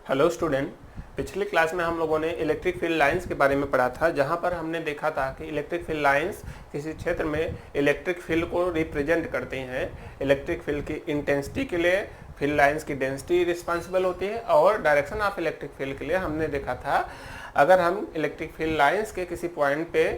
Hello student. पिछली class में हम लोगों ने इलेक्ट्रिक फील्ड लाइंस के बारे में पढ़ा था, जहां पर हमने देखा था कि इलेक्ट्रिक फील्ड लाइंस किसी क्षेत्र में इलेक्ट्रिक फील्ड को रिप्रेजेंट करती हैं। इलेक्ट्रिक फील्ड की इंटेंसिटी के लिए फील्ड लाइंस की डेंसिटी रिस्पॉन्सिबल होती है, और डायरेक्शन ऑफ इलेक्ट्रिक फील्ड के लिए हमने देखा था अगर हम इलेक्ट्रिक फील्ड लाइंस के किसी पॉइंट पे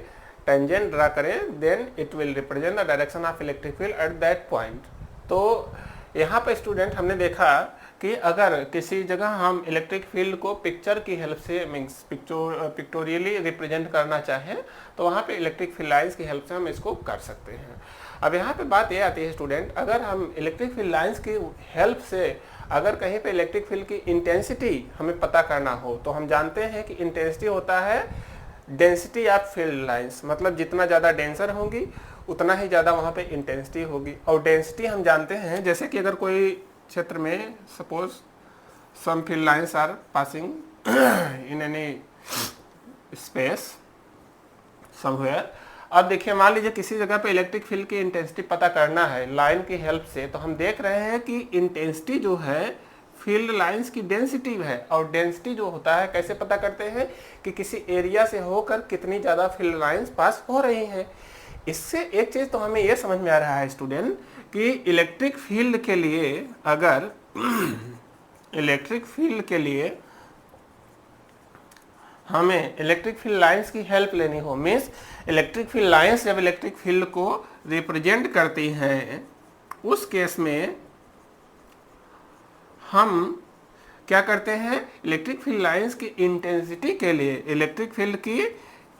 टेंजेंट ड्रा करें then it will represent the direction of electric field at that point. तो यहाँ पे स्टूडेंट हमने देखा कि अगर किसी जगह हम इलेक्ट्रिक फील्ड को पिक्चर की हेल्प से मीन्स पिक्टोरियली रिप्रेजेंट करना चाहें तो वहाँ पे इलेक्ट्रिक फील्ड लाइंस की हेल्प से हम इसको कर सकते हैं। अब यहाँ पे बात ये आती है स्टूडेंट, अगर हम इलेक्ट्रिक फील्ड लाइंस की हेल्प से अगर कहीं पे इलेक्ट्रिक फील्ड की इंटेंसिटी हमें पता करना हो तो हम जानते हैं कि इंटेंसिटी होता है डेंसिटी ऑफ फील्ड लाइंस, मतलब जितना ज़्यादा डेंसर होंगी उतना ही ज़्यादा वहाँ पे इंटेंसिटी होगी। और डेंसिटी हम जानते हैं, जैसे कि अगर कोई क्षेत्र में suppose some field lines are passing in any space somewhere. अब देखिए, मान लीजिए किसी जगह पे इलेक्ट्रिक फील्ड की इंटेंसिटी पता करना है लाइन की हेल्प से, तो हम देख रहे हैं कि इंटेंसिटी जो है फील्ड लाइंस की डेंसिटी है। और डेंसिटी जो होता है कैसे पता करते हैं कि किसी एरिया से होकर कितनी ज़्यादा फील्ड लाइंस पास हो रही हैं। इससे एक चीज़ तो हमें यह समझ में आ रहा है स्टूडेंट कि इलेक्ट्रिक फील्ड के लिए अगर इलेक्ट्रिक फील्ड के लिए हमें इलेक्ट्रिक फील्ड लाइंस की हेल्प लेनी हो, मीन्स इलेक्ट्रिक फील्ड लाइंस जब इलेक्ट्रिक फील्ड को रिप्रेजेंट करती हैं उस केस में हम क्या करते हैं, इलेक्ट्रिक फील्ड लाइंस की इंटेंसिटी के लिए इलेक्ट्रिक फील्ड की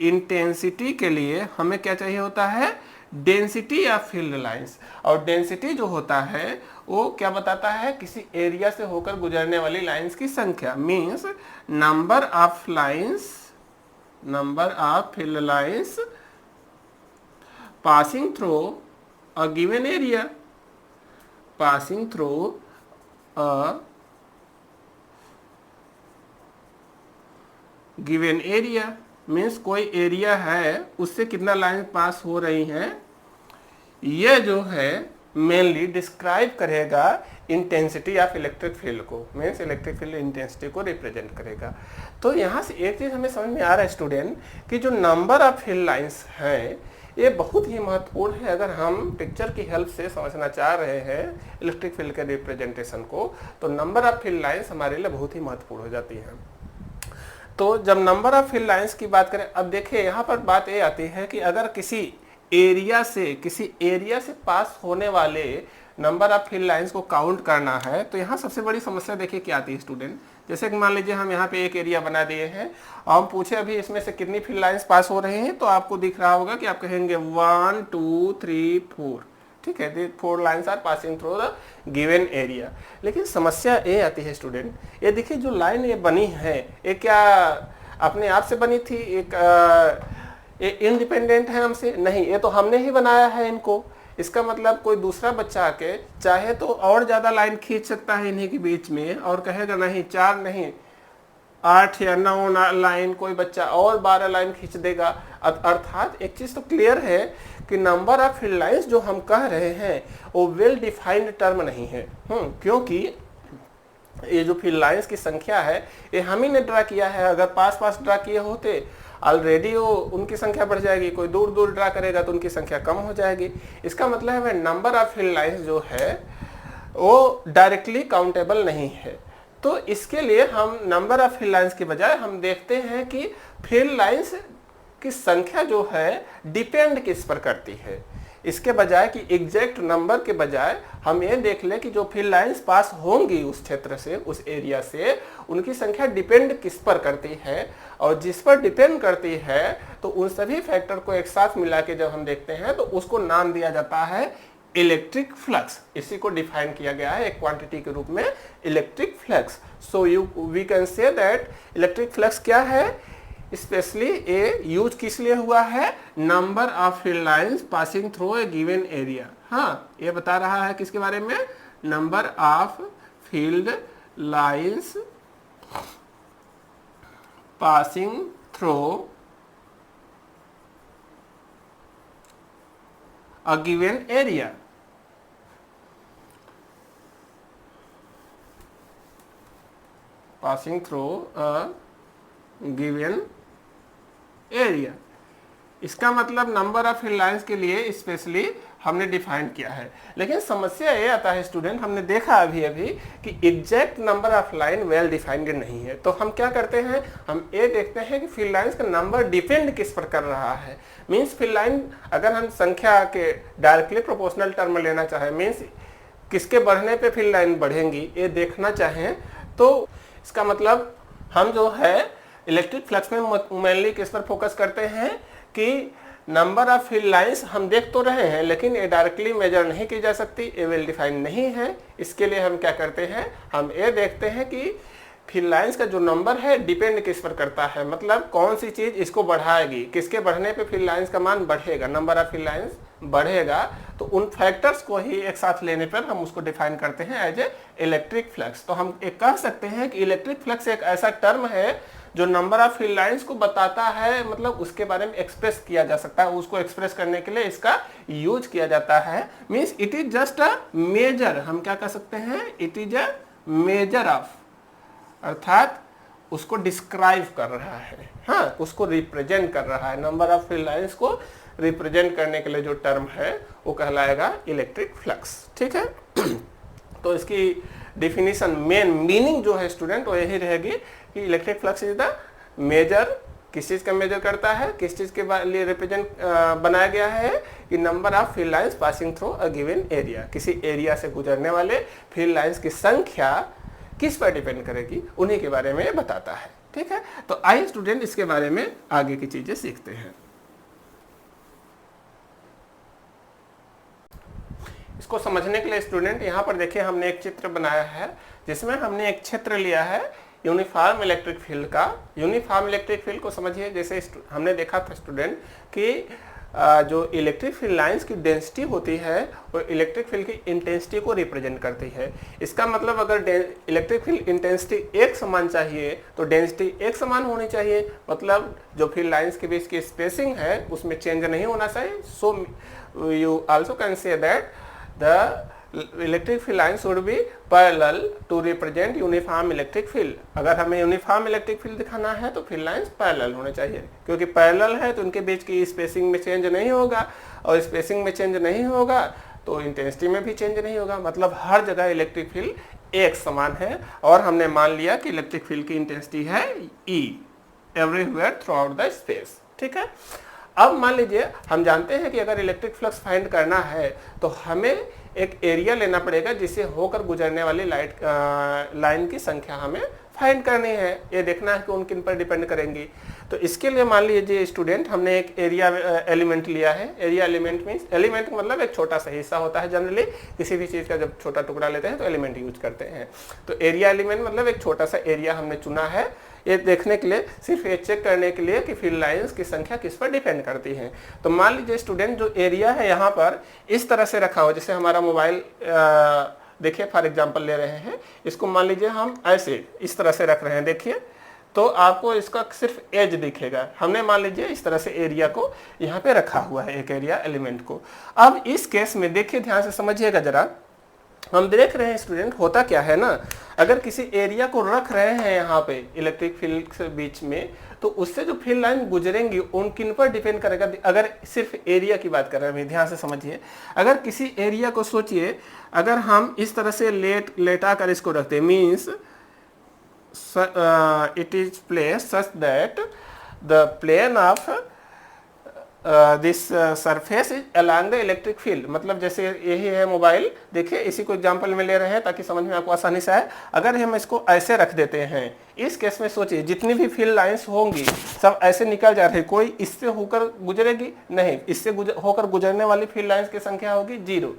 इंटेंसिटी के लिए हमें क्या चाहिए होता है, डेंसिटी ऑफ फील्ड लाइंस। और डेंसिटी जो होता है वो क्या बताता है, किसी एरिया से होकर गुजरने वाली लाइंस की संख्या, means number of field lines passing through a given area, passing through a given area means कोई एरिया है उससे कितना लाइन पास हो रही हैं, यह जो है मेनली डिस्क्राइब करेगा इंटेंसिटी ऑफ इलेक्ट्रिक फील्ड को, मीन्स इलेक्ट्रिक फील्ड इंटेंसिटी को रिप्रेजेंट करेगा। तो यहाँ से एक चीज़ हमें समझ में आ रहा है स्टूडेंट कि जो नंबर ऑफ फील्ड लाइंस हैं ये बहुत ही महत्वपूर्ण है। अगर हम पिक्चर की हेल्प से समझना चाह रहे हैं इलेक्ट्रिक फील्ड के रिप्रेजेंटेशन को, तो नंबर ऑफ फील्ड लाइंस हमारे लिए बहुत ही महत्वपूर्ण हो जाती हैं। तो जब नंबर ऑफ फील्ड लाइंस की बात करें, अब देखिए यहाँ पर बात ये आती है कि अगर किसी एरिया से पास होने वाले नंबर ऑफ फील्ड लाइंस को काउंट करना है तो यहाँ सबसे बड़ी समस्या देखिए क्या आती है स्टूडेंट। जैसे कि मान लीजिए हम यहाँ पे एक एरिया बना दिए हैं और हम पूछे अभी इसमें से कितनी फील्ड लाइंस पास हो रही हैं, तो आपको दिख रहा होगा कि आप कहेंगे 1 2 3 4, ठीक है, 4 lines are passing through the given area. लेकिन समस्या ये आती है स्टूडेंट, ये देखिए जो लाइन ये बनी है ये क्या अपने आप से बनी थी, ये इंडिपेंडेंट है हमसे? नहीं, ये तो हमने ही बनाया है इनको। इसका मतलब कोई दूसरा बच्चा आके चाहे तो और ज्यादा लाइन खींच सकता है इन्हीं के बीच में और कहेगा नहीं 4 नहीं 8 या 9 लाइन, कोई बच्चा और 12 लाइन खींच देगा। अर्थात एक चीज तो क्लियर है कि नंबर ऑफ फील्ड लाइंस जो हम कह रहे हैं वो वेल डिफाइंड टर्म नहीं है, क्योंकि ये जो फील्ड लाइंस की संख्या है ये हम ही ने ड्रा किया है। अगर पास पास ड्रा किए होते ऑलरेडी वो उनकी संख्या बढ़ जाएगी, कोई दूर दूर ड्रा करेगा तो उनकी संख्या कम हो जाएगी। इसका मतलब है नंबर ऑफ फील्ड लाइंस जो है वो डायरेक्टली काउंटेबल नहीं है। तो इसके लिए हम नंबर ऑफ फील्ड लाइंस के बजाय हम देखते हैं कि फील्ड लाइंस की संख्या जो है डिपेंड किस पर करती है। इसके बजाय कि एग्जैक्ट नंबर के बजाय हम ये देख लें कि जो फील्ड लाइंस पास होंगी उस क्षेत्र से, उस एरिया से, उनकी संख्या डिपेंड किस पर करती है। और जिस पर डिपेंड करती है तो उन सभी फैक्टर को एक साथ मिला के जब हम देखते हैं तो उसको नाम दिया जाता है इलेक्ट्रिक फ्लक्स। इसी को डिफाइन किया गया है एक क्वांटिटी के रूप में, electric flux. So we can say that electric flux क्या है, स्पेशली ये यूज किस लिए हुआ है, number of field lines passing through a given area. हाँ, ये बता रहा है किसके बारे में, number of field lines passing through a given area. Passing through a given area. इसका मतलब नंबर ऑफ फील्ड लाइंस के लिए स्पेशली हमने डिफाइन किया है। लेकिन समस्या ये आता है स्टूडेंट, हमने देखा अभी अभी कि exact number of line well defined नहीं है। तो हम क्या करते हैं, हम ये देखते हैं कि फील्ड लाइंस का नंबर डिपेंड किस पर कर रहा है। मीन्स फील्ड लाइन अगर हम संख्या के डायरेक्टली प्रोपोर्शनल टर्म में लेना चाहें, मीन्स किसके बढ़ने पे फील्ड लाइन बढ़ेंगी ये देखना चाहें, तो इसका मतलब हम जो है इलेक्ट्रिक फ्लक्स में मेनली किस पर फोकस करते हैं कि नंबर ऑफ फील्ड लाइंस हम देख तो रहे हैं लेकिन ये डायरेक्टली मेजर नहीं की जा सकती, ये वेल डिफाइंड नहीं है। इसके लिए हम क्या करते हैं, हम ये देखते हैं कि फील्ड लाइंस का जो नंबर है डिपेंड किस पर करता है, मतलब कौन सी चीज इसको बढ़ाएगी, किसके बढ़ने पे फील्ड लाइंस का मान बढ़ेगा, नंबर ऑफ फील्ड लाइंस बढ़ेगा। तो उन फैक्टर्स को ही एक साथ लेने पर हम उसको डिफाइन करते हैं एज ए इलेक्ट्रिक फ्लक्स। तो हम एक कह सकते हैं कि इलेक्ट्रिक फ्लक्स एक ऐसा टर्म है जो नंबर ऑफ फील्ड लाइंस को बताता है, मतलब उसके बारे में एक्सप्रेस किया जा सकता है, उसको एक्सप्रेस करने के लिए इसका यूज किया जाता है। Means it is just a measure, हम क्या कह सकते हैं, it is a measure of, अर्थात उसको डिस्क्राइब कर रहा है, हाँ उसको रिप्रेजेंट कर रहा है। नंबर ऑफ फील्ड लाइंस को रिप्रेजेंट करने के लिए जो टर्म है वो कहलाएगा इलेक्ट्रिक फ्लक्स, ठीक है। तो इसकी डिफिनीशन, मेन मीनिंग जो है स्टूडेंट वो यही रहेगी कि electric flux is the measure, किस चीज का मेजर करता है, किस चीज के लिए रिप्रेजेंट बनाया गया है कि number of field lines passing through a given area, किसी एरिया से गुजरने वाले फील्ड लाइंस की संख्या किस पर डिपेंड करेगी, उन्हीं के बारे में बताता है, ठीक है। तो आइए स्टूडेंट इसके बारे में आगे की चीजें सीखते हैं। इसको समझने के लिए स्टूडेंट यहाँ पर देखिए हमने एक चित्र बनाया है जिसमें हमने एक क्षेत्र लिया है यूनिफॉर्म इलेक्ट्रिक फील्ड का। यूनिफॉर्म इलेक्ट्रिक फील्ड को समझिए, जैसे हमने देखा था स्टूडेंट कि जो इलेक्ट्रिक फील्ड लाइंस की डेंसिटी होती है वो इलेक्ट्रिक फील्ड की इंटेंसिटी को रिप्रेजेंट करती है। इसका मतलब अगर इलेक्ट्रिक फील्ड इंटेंसिटी एक समान चाहिए तो डेंसिटी एक समान होनी चाहिए, मतलब जो फील्ड लाइंस के बीच की स्पेसिंग है उसमें चेंज नहीं होना चाहिए। So you also can say that the electric field line should be parallel to represent uniform electric field। अगर हमें यूनिफॉर्म इलेक्ट्रिक फील्ड दिखाना है तो फील्ड लाइंस पैरेलल होने चाहिए, क्योंकि पैरेलल है तो उनके बीच की स्पेसिंग में चेंज नहीं होगा, और स्पेसिंग में चेंज नहीं होगा तो इंटेंसिटी में भी चेंज नहीं होगा, मतलब हर जगह इलेक्ट्रिक फील्ड एक समान है। और हमने मान लिया कि इलेक्ट्रिक फील्ड की इंटेंसिटी है E everywhere through out the space, ठीक है। अब मान लीजिए हम जानते हैं कि अगर इलेक्ट्रिक फ्लक्स फाइंड करना है तो हमें एक एरिया लेना पड़ेगा जिससे होकर गुजरने वाली लाइन की संख्या हमें फाइंड करनी है। ये देखना है कि उन किन पर डिपेंड करेंगी। तो इसके लिए मान लीजिए स्टूडेंट हमने एक एरिया एलिमेंट लिया है। एरिया एलिमेंट मीन्स, एलिमेंट मतलब एक छोटा सा हिस्सा होता है, जनरली किसी भी चीज़ का जब छोटा टुकड़ा लेते हैं तो एलिमेंट यूज करते हैं। तो एरिया एलिमेंट मतलब एक छोटा सा एरिया हमने चुना है, ये देखने के लिए, सिर्फ ये चेक करने के लिए कि फील्ड लाइंस की संख्या किस पर डिपेंड करती है। तो मान लीजिए स्टूडेंट जो एरिया है यहाँ पर इस तरह से रखा हो, जैसे हमारा मोबाइल देखिए फॉर एग्जांपल ले रहे हैं, इसको मान लीजिए हम ऐसे इस तरह से रख रहे हैं, देखिए तो आपको इसका सिर्फ एज दिखेगा। हमने मान लीजिए इस तरह से एरिया को यहाँ पे रखा हुआ है, एक एरिया एलिमेंट को। अब इस केस में देखिए, ध्यान से समझिएगा जरा, हम देख रहे हैं स्टूडेंट होता क्या है ना, अगर किसी एरिया को रख रहे हैं यहाँ पे इलेक्ट्रिक फील्ड के बीच में, तो उससे जो फील्ड लाइन गुजरेंगी उन किन पर डिपेंड करेगा। अगर सिर्फ एरिया की बात कर रहे हैं, ध्यान से समझिए, अगर किसी एरिया को सोचिए, अगर हम इस तरह से लेटा कर इसको रखते, means it is place such that the plane of this surface is along the electric field. मतलब जैसे यही है मोबाइल, देखिए इसी को एग्जांपल में ले रहे हैं ताकि समझ में आपको आसानी से आए। अगर हम इसको ऐसे रख देते हैं, इस केस में सोचिए जितनी भी फील्ड लाइंस होंगी सब ऐसे निकल जा रही है, कोई इससे होकर गुजरेगी नहीं, इससे होकर गुजरने वाली फील्ड लाइंस की संख्या होगी 0।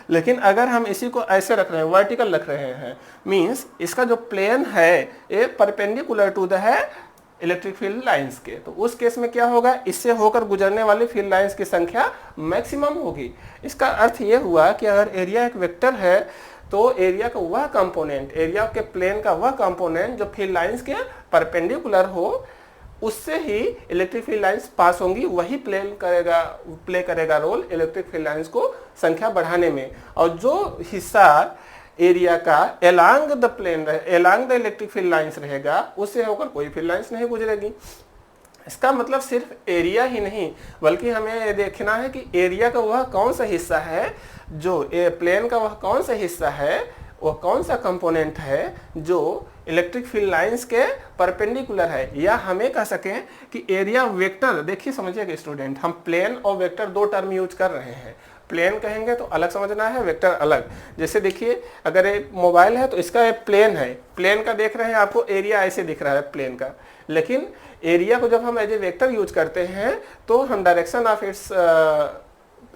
लेकिन अगर हम इसी को ऐसे रख रहे हैं, वर्टिकल रख रहे हैं, मीन्स इसका जो प्लेन है ये परपेंडिकुलर टू द है इलेक्ट्रिक फील्ड लाइंस के, तो उस केस में क्या होगा, इससे होकर गुजरने वाली फील्ड लाइंस की संख्या मैक्सिमम होगी। इसका अर्थ ये हुआ कि अगर एरिया एक वेक्टर है तो एरिया का वह कंपोनेंट, एरिया के प्लेन का वह कंपोनेंट जो फील्ड लाइंस के परपेंडिकुलर हो, उससे ही इलेक्ट्रिक फील्ड लाइंस पास होंगी, वही प्ले करेगा रोल इलेक्ट्रिक फील्ड लाइंस को संख्या बढ़ाने में। और जो हिस्सा एरिया का along the plane along the electric field lines रहेगा, उससे होकर कोई फील्ड लाइंस नहीं गुजरेगी। इसका मतलब सिर्फ एरिया ही नहीं, बल्कि हमें ये देखना है कि एरिया का वह कौन सा हिस्सा है, जो प्लेन का वह कौन सा हिस्सा है, वह कौन सा कंपोनेंट है जो इलेक्ट्रिक फील्ड लाइंस के परपेंडिकुलर है। या हमें कह सकें कि एरिया वेक्टर, देखिए समझिएगा स्टूडेंट, हम प्लेन और वेक्टर दो टर्म यूज कर रहे हैं। प्लेन कहेंगे तो अलग समझना है, वेक्टर अलग। जैसे देखिए अगर एक मोबाइल है तो इसका एक प्लेन है, प्लेन का देख रहे हैं आपको एरिया ऐसे दिख रहा है प्लेन का, लेकिन एरिया को जब हम एज ए वेक्टर यूज करते हैं तो हम direction of its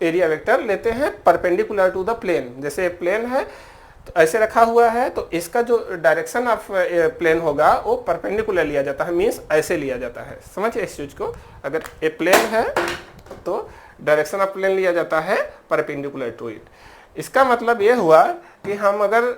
area vector लेते हैं परपेंडिकुलर टू द प्लेन। जैसे प्लेन है तो ऐसे रखा हुआ है तो इसका जो डायरेक्शन ऑफ प्लेन होगा वो परपेंडिकुलर लिया जाता है, मीन्स ऐसे लिया जाता है। समझिए इस चीज को, अगर ए प्लेन है तो डायरेक्शन ऑफ प्लेन लिया जाता है परपेंडिकुलर टू इट। इसका मतलब ये हुआ कि हम अगर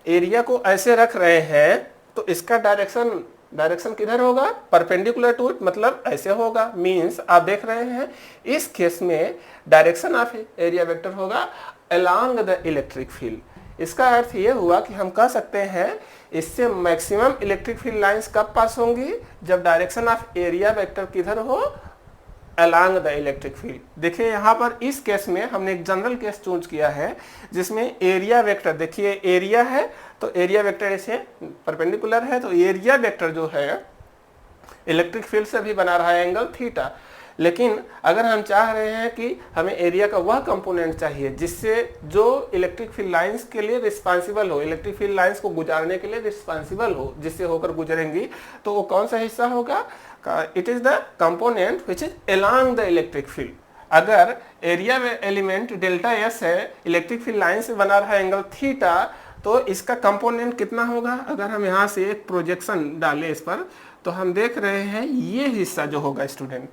एरिया को ऐसे रख रहे हैं तो इसका डायरेक्शन किधर होगा, परपेंडिकुलर टू इट, मतलब ऐसे होगा। मींस आप देख रहे हैं इस केस में डायरेक्शन ऑफ एरिया वेक्टर होगा अलोंग द इलेक्ट्रिक फील्ड। इसका अर्थ ये हुआ कि हम कह सकते हैं इससे मैक्सिमम इलेक्ट्रिक फील्ड लाइंस कब पास होंगी, जब डायरेक्शन ऑफ एरिया वेक्टर किधर हो, अलोंग द इलेक्ट्रिक फील्ड। देखिए यहाँ पर इस केस में हमने एक जनरल केस चूज किया है जिसमें एरिया वेक्टर, देखिए एरिया है तो एरिया वेक्टर इसे परपेंडिकुलर है, तो एरिया वेक्टर जो है इलेक्ट्रिक फील्ड से भी बना रहा है एंगल थीटा। लेकिन अगर हम चाह रहे हैं कि हमें एरिया का वह कंपोनेंट चाहिए जिससे जो इलेक्ट्रिक फील्ड लाइंस के लिए रिस्पांसिबल हो, इलेक्ट्रिक फील्ड लाइंस को गुजारने के लिए रिस्पांसिबल हो, जिससे होकर गुजरेंगी, तो वो कौन सा हिस्सा होगा, it is the component which is along the electric field. अगर एरिया एलिमेंट डेल्टा एस है, इलेक्ट्रिक फील्ड लाइन से बना रहा एंगल थीटा, तो इसका कंपोनेंट कितना होगा। अगर हम यहाँ से एक प्रोजेक्शन डालें इस पर तो हम देख रहे हैं ये हिस्सा जो होगा स्टूडेंट,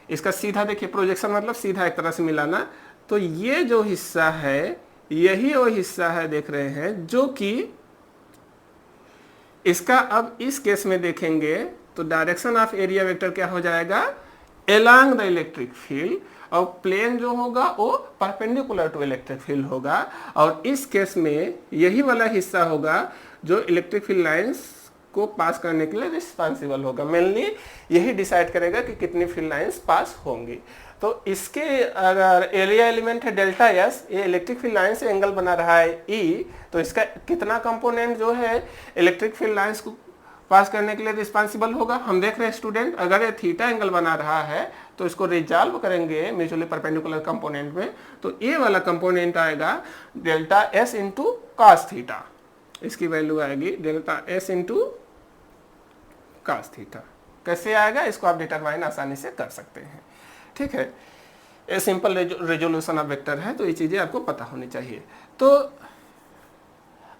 इसका सीधा देखिए प्रोजेक्शन मतलब सीधा एक तरह से मिलाना, तो ये जो हिस्सा है यही वो हिस्सा है देख रहे हैं जो कि इसका, अब इस केस में देखेंगे तो डायरेक्शन ऑफ एरिया वेक्टर क्या हो जाएगा, अलोंग द इलेक्ट्रिक फील्ड, और प्लेन जो होगा वो परपेंडिकुलर टू इलेक्ट्रिक फील्ड होगा। और इस केस में यही वाला हिस्सा होगा जो इलेक्ट्रिक फील्ड लाइंस को पास करने के लिए रिस्पांसिबल होगा। मेनली यही डिसाइड करेगा कि कितनी फील्ड लाइंस पास होंगी। तो इसके अगर एरिया एलिमेंट है डेल्टा एस, ये इलेक्ट्रिक फील्ड लाइन से एंगल बना रहा है ई, तो इसका कितना कंपोनेंट जो है इलेक्ट्रिक फील्ड लाइंस को पास करने के लिए रिस्पांसिबल होगा। हम देख रहे हैं स्टूडेंट, अगर ये थीटा एंगल बना रहा है तो इसको रिजॉल्व करेंगे म्यूचुअली परपेंडिकुलर कंपोनेंट में, तो ये वाला कंपोनेंट आएगा delta S into cos theta. इसकी वैल्यू आएगी delta S into cos theta. कैसे आएगा इसको आप डिटरमाइन आसानी से कर सकते हैं, ठीक है। ये सिंपल रेजोल्यूशन ऑफ वेक्टर है, तो ये चीजें आपको पता होनी चाहिए। तो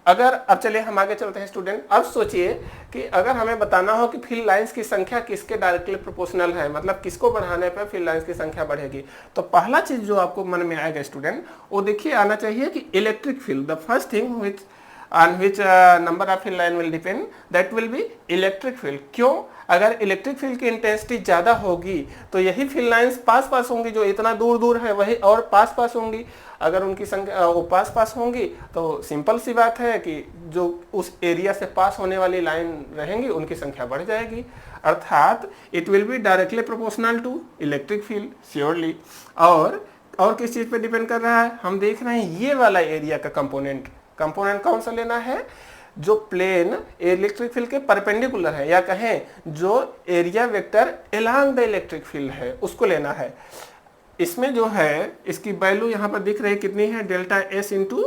अगर अब चलिए हम आगे चलते हैं स्टूडेंट। अब सोचिए कि अगर हमें बताना हो कि फील्ड लाइंस की संख्या किसके डायरेक्टली प्रोपोर्शनल है, मतलब किसको बढ़ाने पर फील्ड लाइंस की संख्या बढ़ेगी, तो पहला चीज जो आपको मन में आएगा स्टूडेंट वो देखिए आना चाहिए कि electric field, the first thing which on which number of field line will depend, that will be electric field। क्यों, अगर इलेक्ट्रिक फील्ड की इंटेंसिटी ज्यादा होगी तो यही फील्ड लाइंस पास पास होंगी, जो इतना दूर दूर है वही और पास पास होंगी। अगर उनकी संख्या वो पास पास होंगी तो सिंपल सी बात है कि जो उस एरिया से पास होने वाली लाइन रहेंगी उनकी संख्या बढ़ जाएगी, अर्थात it will be directly proportional to electric field surely. और किस चीज पे डिपेंड कर रहा है, हम देख रहे हैं ये वाला एरिया का कंपोनेंट कौन सा लेना है, जो प्लेन इलेक्ट्रिक फील्ड के परपेंडिकुलर है, या कहें जो area vector along the electric field है उसको लेना है। इसमें जो है इसकी वैल्यू यहाँ पर दिख रही है कितनी है, delta S into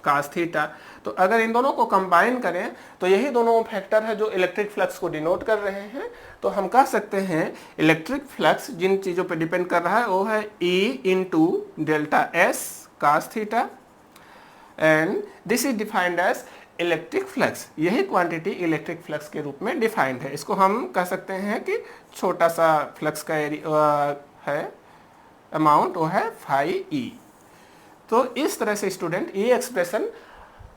cos theta. तो अगर इन दोनों को कंबाइन करें तो यही दोनों फैक्टर है जो इलेक्ट्रिक फ्लक्स को डिनोट कर रहे हैं। तो हम कह सकते हैं इलेक्ट्रिक फ्लक्स जिन चीजों पर डिपेंड कर रहा है वो है E into delta S cos theta, and this is defined as electric flux. यही क्वांटिटी इलेक्ट्रिक फ्लक्स के रूप में डिफाइंड है। इसको हम कह सकते हैं कि छोटा सा फ्लक्स का है अमाउंट, वो है फाई ई। तो इस तरह से स्टूडेंट ये expression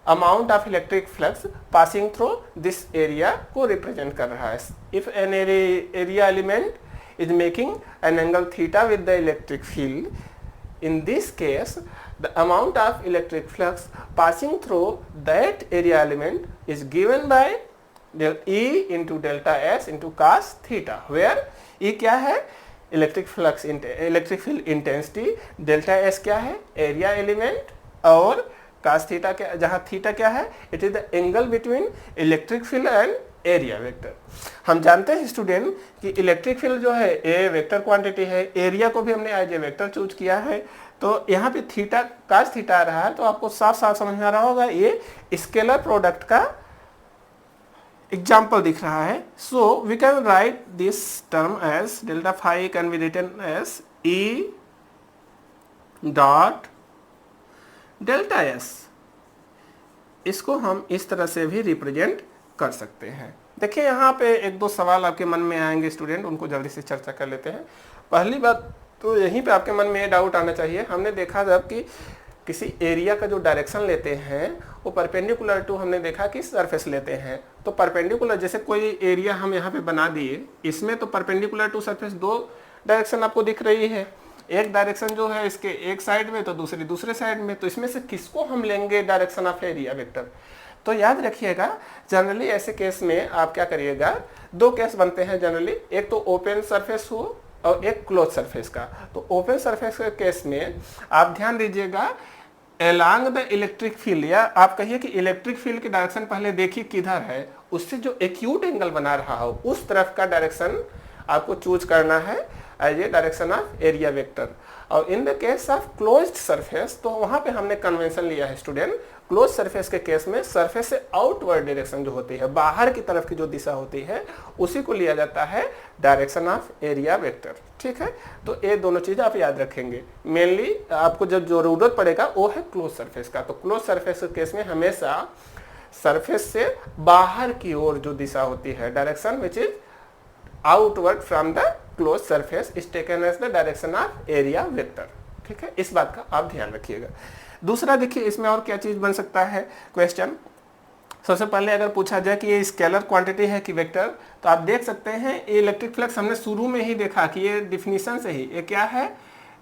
amount of electric flux passing through this area को रिप्रेजेंट कर रहा है। If an area element is making an angle theta with the electric field, in this case the amount of electric flux passing through that area element is given by del E into delta S into cos theta, where E क्या है, electric flux electric field intensity, delta S क्या है, area element, और cos theta क्या, जहाँ theta क्या है, it is the angle between electric field and area vector. हम जानते हैं स्टूडेंट कि इलेक्ट्रिक फील्ड जो है ए वेक्टर क्वांटिटी है, एरिया को भी हमने एज ए वेक्टर चूज किया है, तो यहाँ पे थीटा cos थीटा आ रहा है, तो आपको साफ साफ समझ में आ रहा होगा ये स्केलर प्रोडक्ट का एग्जाम्पल दिख रहा है। So we can write this term as delta phi can be written as E dot delta S. इसको हम इस तरह से भी रिप्रेजेंट कर सकते हैं। देखिए यहाँ पे एक दो सवाल आपके मन में आएंगे स्टूडेंट, उनको जल्दी से चर्चा कर लेते हैं। पहली बात तो यहीं पे आपके मन में ये डाउट आना चाहिए, हमने देखा जब कि किसी एरिया का जो डायरेक्शन लेते हैं वो परपेंडिकुलर टू, हमने देखा कि सरफेस लेते हैं, तो परपेंडिकुलर, जैसे कोई एरिया हम यहाँ पे बना दिए, इसमें तो परपेंडिकुलर टू सरफेस दो डायरेक्शन आपको दिख रही है, एक डायरेक्शन जो है इसके एक साइड में तो दूसरी दूसरे साइड में, तो इसमें से किसको हम लेंगे डायरेक्शन ऑफ एरिया वेक्टर। तो याद रखिएगा जनरली ऐसे केस में आप क्या करिएगा, दो केस बनते हैं जनरली, एक तो ओपन सरफेस हो और एक क्लोज सरफेस का। तो ओपन सरफेस के केस में आप ध्यान दीजिएगा along द इलेक्ट्रिक फील्ड, या आप कहिए कि इलेक्ट्रिक फील्ड की डायरेक्शन पहले देखिए किधर है, उससे जो एक्यूट एंगल बना रहा हो उस तरफ का डायरेक्शन आपको चूज करना है as a direction of area vector. और in the case of closed surface, तो वहां पे हमने कन्वेंशन लिया है स्टूडेंट, क्लोज सरफेस के केस में सरफेस से आउटवर्ड डायरेक्शन जो होती है, बाहर की तरफ की जो दिशा होती है, उसी को लिया जाता है डायरेक्शन ऑफ एरिया वेक्टर। ठीक है, तो ये दोनों चीज आप याद रखेंगे। मेनली आपको जब जरूरत पड़ेगा वो है क्लोज सरफेस का। तो क्लोज सरफेस के केस में हमेशा सरफेस से बाहर की ओर जो दिशा होती है, direction which is outward from the close surface is taken as the direction of area vector. ठीक है, इस बात का आप ध्यान रखिएगा। दूसरा देखिए इसमें और क्या चीज बन सकता है क्वेश्चन। सबसे पहले अगर पूछा जाए कि ये स्केलर क्वांटिटी है कि वेक्टर, तो आप देख सकते हैं ये इलेक्ट्रिक फ्लक्स हमने शुरू में ही देखा कि ये डिफिनीशन से ही ये क्या है,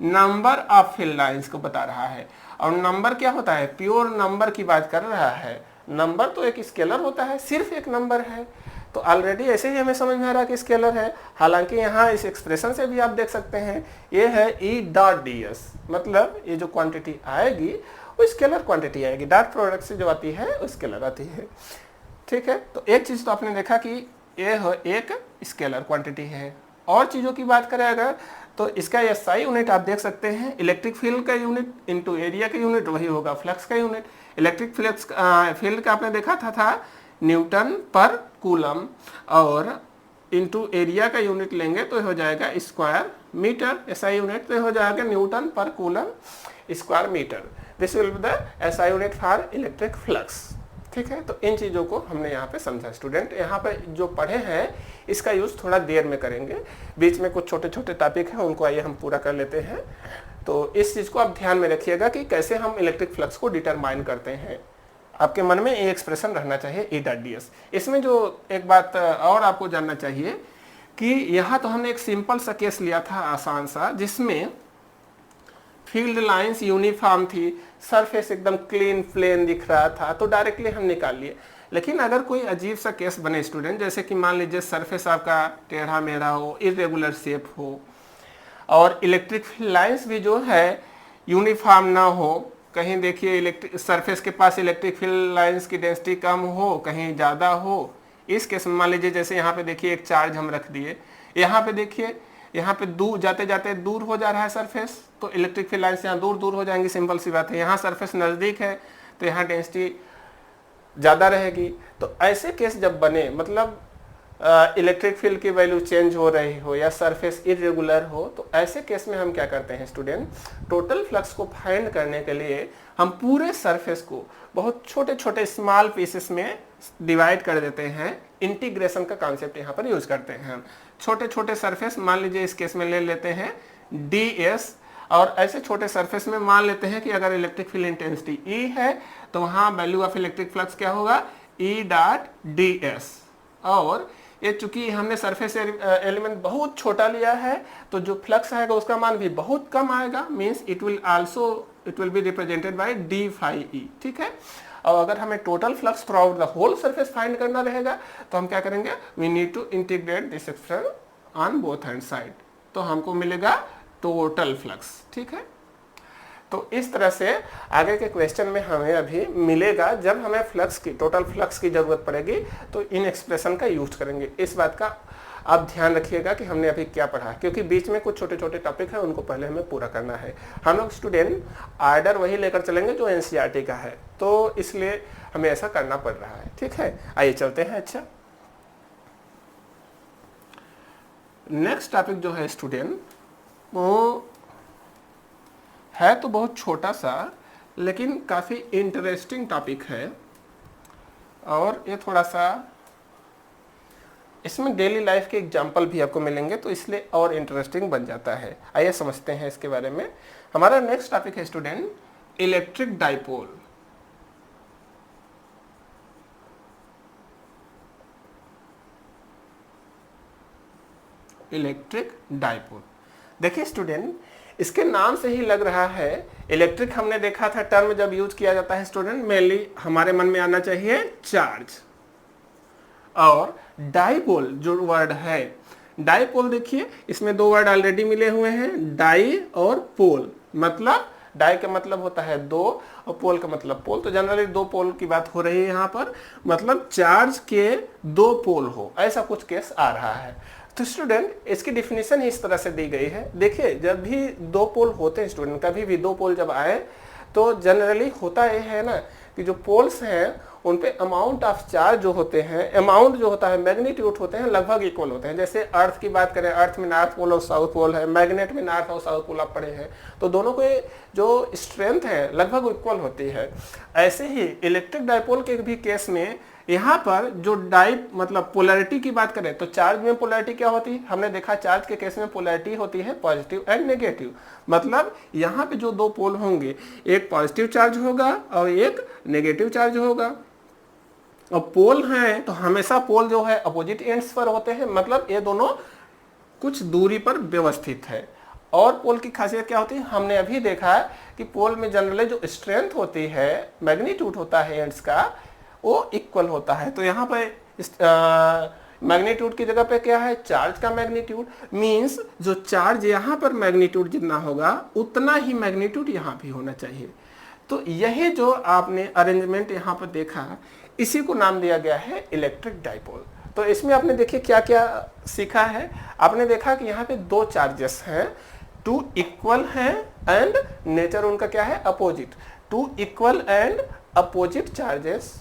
नंबर ऑफ फील्ड लाइंस को बता रहा है। और नंबर क्या होता है, प्योर नंबर की बात कर रहा है। नंबर तो एक स्केलर होता है, सिर्फ एक नंबर है, तो ऑलरेडी ऐसे ही हमें समझ में आ रहा है कि स्केलर है। हालांकि यहाँ इस एक्सप्रेशन से भी आप देख सकते हैं ये है E डॉट डी एस, मतलब ये जो क्वांटिटी आएगी वो स्केलर क्वांटिटी आएगी, डॉट प्रोडक्ट से जो आती है वो स्केलर आती है। ठीक है, तो एक चीज तो आपने देखा कि ये एक स्केलर क्वांटिटी है। और चीजों की बात करें अगर, तो इसका SI यूनिट आप देख सकते हैं, इलेक्ट्रिक फील्ड का यूनिट इंटू एरिया का यूनिट वही होगा फ्लक्स का यूनिट। इलेक्ट्रिक फील्ड का आपने देखा था न्यूटन पर कूलम, और इंटू एरिया का यूनिट लेंगे तो हो जाएगा स्क्वायर मीटर। SI यूनिट तो हो जाएगा newton per coulomb square metre. This will be the SI unit for electric flux. ठीक है, तो इन चीज़ों को हमने यहाँ पे समझा स्टूडेंट। यहाँ पे जो पढ़े हैं इसका यूज़ थोड़ा देर में करेंगे, बीच में कुछ छोटे छोटे टॉपिक हैं उनको आइए हम पूरा कर लेते हैं। तो इस चीज़ को आप ध्यान में रखिएगा कि कैसे हम इलेक्ट्रिक फ्लक्स को डिटरमाइन करते हैं। आपके मन में ये एक्सप्रेशन रहना चाहिए E डॉट डी एस। इसमें जो एक बात और आपको जानना चाहिए कि यहाँ तो हमने एक सिंपल सा केस लिया था आसान सा, जिसमें फील्ड लाइंस यूनिफॉर्म थी, सरफेस एकदम क्लीन प्लेन दिख रहा था, तो डायरेक्टली हम निकाल लिए। लेकिन अगर कोई अजीब सा केस बने स्टूडेंट, जैसे कि मान लीजिए सरफेस आपका टेढ़ा मेढ़ा हो, इरेगुलर शेप हो, और इलेक्ट्रिक फील्ड लाइंस भी जो है यूनिफॉर्म ना हो, कहीं देखिए इलेक्ट्रिक सरफेस के पास इलेक्ट्रिक फील्ड लाइंस की डेंसिटी कम हो, कहीं ज़्यादा हो। इस केस में मान लीजिए जैसे यहाँ पे देखिए एक चार्ज हम रख दिए, यहाँ पे देखिए यहाँ पे दूर जाते जाते दूर हो जा रहा है सरफेस, तो इलेक्ट्रिक फील्ड लाइंस यहाँ दूर दूर हो जाएंगी, सिंपल सी बात है। यहाँ सरफेस नज़दीक है तो यहाँ डेंसिटी ज़्यादा रहेगी। तो ऐसे केस जब बने, मतलब इलेक्ट्रिक फील्ड की वैल्यू चेंज हो रही हो या सरफेस इरेगुलर हो, तो ऐसे केस में हम क्या करते हैं स्टूडेंट, टोटल फ्लक्स को फाइंड करने के लिए हम पूरे सरफेस को बहुत छोटे छोटे स्मॉल पीसेस में डिवाइड कर देते हैं। इंटीग्रेशन का कॉन्सेप्ट यहाँ पर यूज करते हैं। छोटे छोटे सरफेस मान लीजिए इस केस में ले लेते हैं ds, और ऐसे छोटे सरफेस में मान लेते हैं कि अगर इलेक्ट्रिक फील्ड इंटेंसिटी E है तो वहाँ वैल्यू ऑफ इलेक्ट्रिक फ्लक्स क्या होगा, E डॉट ds। और ये चूंकि हमने सरफेस एलिमेंट बहुत छोटा लिया है तो जो फ्लक्स आएगा उसका मान भी बहुत कम आएगा, means it will be represented by d phi E, ठीक है। और अगर हमें total flux throughout the whole surface find करना रहेगा तो हम क्या करेंगे, we need to integrate this expression on both hand side, तो हमको मिलेगा टोटल फ्लक्स, ठीक है। तो इस तरह से आगे के क्वेश्चन में हमें अभी मिलेगा, जब हमें फ्लक्स की टोटल फ्लक्स की जरूरत पड़ेगी तो इन एक्सप्रेशन का यूज करेंगे। इस बात का आप ध्यान रखिएगा कि हमने अभी क्या पढ़ा, क्योंकि बीच में कुछ छोटे छोटे टॉपिक है उनको पहले हमें पूरा करना है। हम लोग स्टूडेंट आर्डर वही लेकर चलेंगे जो एनसीईआरटी का है, तो इसलिए हमें ऐसा करना पड़ रहा है, ठीक है। आइए चलते हैं। अच्छा, नेक्स्ट टॉपिक जो है स्टूडेंट वो है तो बहुत छोटा सा लेकिन काफ़ी इंटरेस्टिंग टॉपिक है, और ये थोड़ा सा इसमें डेली लाइफ के एग्जाम्पल भी आपको मिलेंगे तो इसलिए और इंटरेस्टिंग बन जाता है। आइए समझते हैं इसके बारे में। हमारा नेक्स्ट टॉपिक है student electric dipole. Electric dipole, देखिए स्टूडेंट इसके नाम से ही लग रहा है, इलेक्ट्रिक हमने देखा था टर्म जब यूज किया जाता है स्टूडेंट मेनली हमारे मन में आना चाहिए चार्ज, और डाइपोल जो वर्ड है, डाइपोल देखिए इसमें दो वर्ड ऑलरेडी मिले हुए हैं, डाई और पोल। मतलब डाई का मतलब होता है दो और पोल का मतलब पोल, तो जनरली दो पोल की बात हो रही है यहाँ पर, मतलब चार्ज के दो पोल हो, ऐसा कुछ केस आ रहा है। तो स्टूडेंट इसकी डिफिनीशन ही इस तरह से दी गई है। देखिए जब भी दो पोल होते हैं स्टूडेंट, कभी भी दो पोल जब आए तो जनरली होता ये है ना कि जो पोल्स हैं उन पे अमाउंट ऑफ चार्ज जो होते हैं, अमाउंट जो होता है, मैग्नीट्यूड होते हैं लगभग इक्वल होते हैं। जैसे अर्थ की बात करें, अर्थ में नॉर्थ पोल और साउथ पोल है, मैग्नेट में नॉर्थ और साउथ पोल आप पढ़े हैं, तो दोनों के जो स्ट्रेंथ है लगभग इक्वल होती है। ऐसे ही इलेक्ट्रिक डाइपोल के भी केस में यहाँ पर जो मतलब पोलैरिटी की बात करें तो चार्ज में पोलैरिटी क्या होती है, हमने देखा चार्ज के केस में पोलैरिटी होती है पॉजिटिव एंड नेगेटिव। मतलब यहाँ पे जो दो पोल होंगे, एक पॉजिटिव चार्ज होगा और एक नेगेटिव चार्ज होगा। और पोल हैं तो हमेशा पोल जो है अपोजिट एंड्स पर होते हैं, मतलब ये दोनों कुछ दूरी पर व्यवस्थित है। और पोल की खासियत क्या होती है, हमने अभी देखा है कि पोल में जनरली जो स्ट्रेंथ होती है, मैग्नीट्यूड होता है एंड्स का, वो इक्वल होता है। तो यहाँ पर मैग्नीट्यूड की जगह पे क्या है, चार्ज का मैग्नीट्यूड, मींस जो चार्ज यहाँ पर मैग्नीट्यूड जितना होगा उतना ही मैग्नीट्यूड यहाँ भी होना चाहिए। तो यही जो आपने अरेंजमेंट यहाँ पर देखा, इसी को नाम दिया गया है इलेक्ट्रिक डाइपोल। तो इसमें आपने देखिए क्या क्या सीखा है। आपने देखा कि यहाँ पे दो चार्जेस हैं, टू इक्वल हैं एंड नेचर उनका क्या है, opposite. Two equal and opposite charges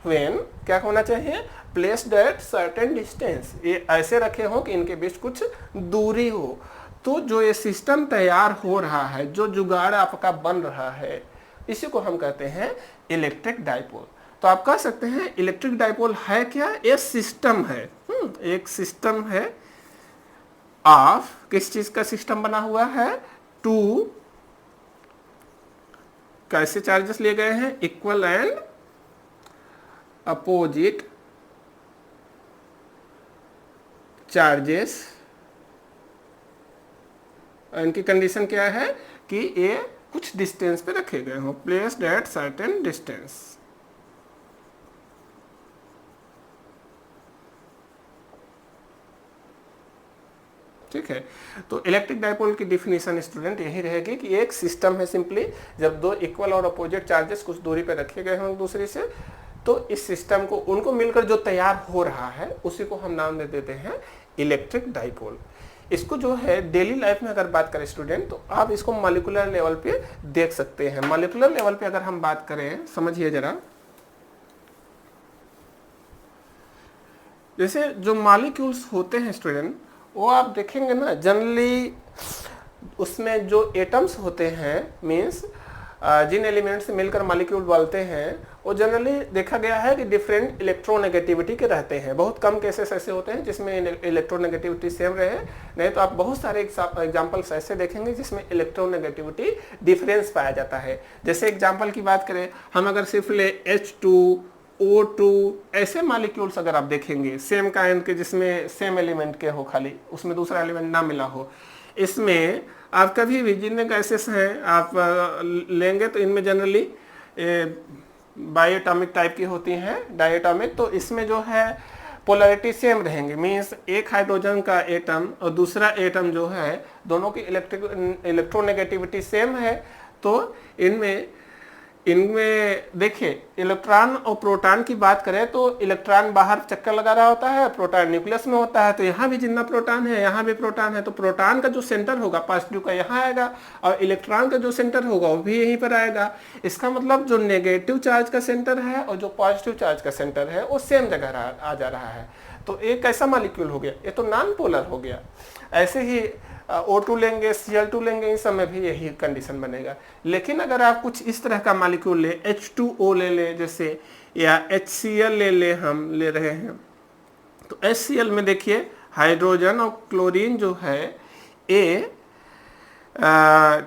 when क्या होना चाहिए, प्लेस्ड एट सर्टेन डिस्टेंस, ये ऐसे रखे हो कि इनके बीच कुछ दूरी हो। तो जो ये सिस्टम तैयार हो रहा है, जो जुगाड़ आपका बन रहा है, इसी को हम कहते हैं इलेक्ट्रिक डाइपोल। तो आप कह सकते हैं इलेक्ट्रिक डाइपोल है क्या, ये सिस्टम है। एक सिस्टम है ऑफ, किस चीज का सिस्टम बना हुआ है, टू कैसे चार्जेस लिए गए हैं, इक्वल एंड अपोजिट चार्जेस। इनकी कंडीशन क्या है कि ये कुछ डिस्टेंस पे रखे गए हो, प्लेस्ड एट सर्टेन डिस्टेंस। ठीक है, तो इलेक्ट्रिक डाइपोल की डिफिनीशन स्टूडेंट यही रहेगी कि एक सिस्टम है सिंपली, जब दो इक्वल और अपोजिट चार्जेस कुछ दूरी पे रखे गए हों दूसरे से, तो इस सिस्टम को उनको मिलकर जो तैयार हो रहा है उसी को हम नाम दे देते हैं इलेक्ट्रिक डाइपोल। इसको जो है डेली लाइफ में अगर बात करें स्टूडेंट, तो आप इसको मॉलिक्यूलर लेवल पे देख सकते हैं। मॉलिक्यूलर लेवल पे अगर हम बात करें, समझिए जरा, जैसे जो मॉलिक्यूल्स होते हैं स्टूडेंट, वो आप देखेंगे ना जनरली उसमें जो एटम्स होते हैं, मीन्स जिन एलिमेंट से मिलकर मॉलिक्यूल बनते हैं, वो जनरली देखा गया है कि डिफरेंट इलेक्ट्रोनेगेटिविटी के रहते हैं। बहुत कम केसेस ऐसे होते हैं जिसमें इलेक्ट्रोनेगेटिविटी सेम रहे, नहीं तो आप बहुत सारे एग्जांपल्स ऐसे देखेंगे जिसमें इलेक्ट्रोनेगेटिविटी डिफरेंस पाया जाता है। जैसे एग्जांपल की बात करें हम, अगर सिर्फ ले H2 O2 ऐसे मॉलिक्यूल्स अगर आप देखेंगे सेम काइंड के, जिसमें सेम एलिमेंट के हो, खाली उसमें दूसरा एलिमेंट ना मिला हो, इसमें आप कभी भी जितने गैसेस हैं आप लेंगे तो इनमें जनरली बायोटॉमिक टाइप की होती हैं, डायटॉमिक। तो इसमें जो है पोलैरिटी सेम रहेंगे, मीन्स एक हाइड्रोजन का एटम और दूसरा एटम जो है दोनों की इलेक्ट्रोनेगेटिविटी सेम है। तो इनमें देखिए इलेक्ट्रॉन और प्रोटॉन की बात करें तो इलेक्ट्रॉन बाहर चक्कर लगा रहा होता है, प्रोटॉन न्यूक्लियस में होता है। तो यहाँ भी जितना प्रोटॉन है यहाँ भी प्रोटॉन है, तो प्रोटॉन का जो सेंटर होगा पॉजिटिव का यहाँ आएगा और इलेक्ट्रॉन का जो सेंटर होगा वो भी यहीं पर आएगा। इसका मतलब जो नेगेटिव चार्ज का सेंटर है और जो पॉजिटिव चार्ज का सेंटर है वो सेम जगह आ जा रहा है। तो एक कैसा मॉलिक्यूल हो गया, ये तो नॉन पोलर हो गया। ऐसे ही O2 लेंगे, Cl2 लेंगे, इन सब में भी यही कंडीशन बनेगा। लेकिन अगर आप कुछ इस तरह का मॉलिक्यूल ले, H2O ले ले जैसे, या HCl हम ले रहे हैं, तो HCl में देखिए हाइड्रोजन और क्लोरीन जो है ये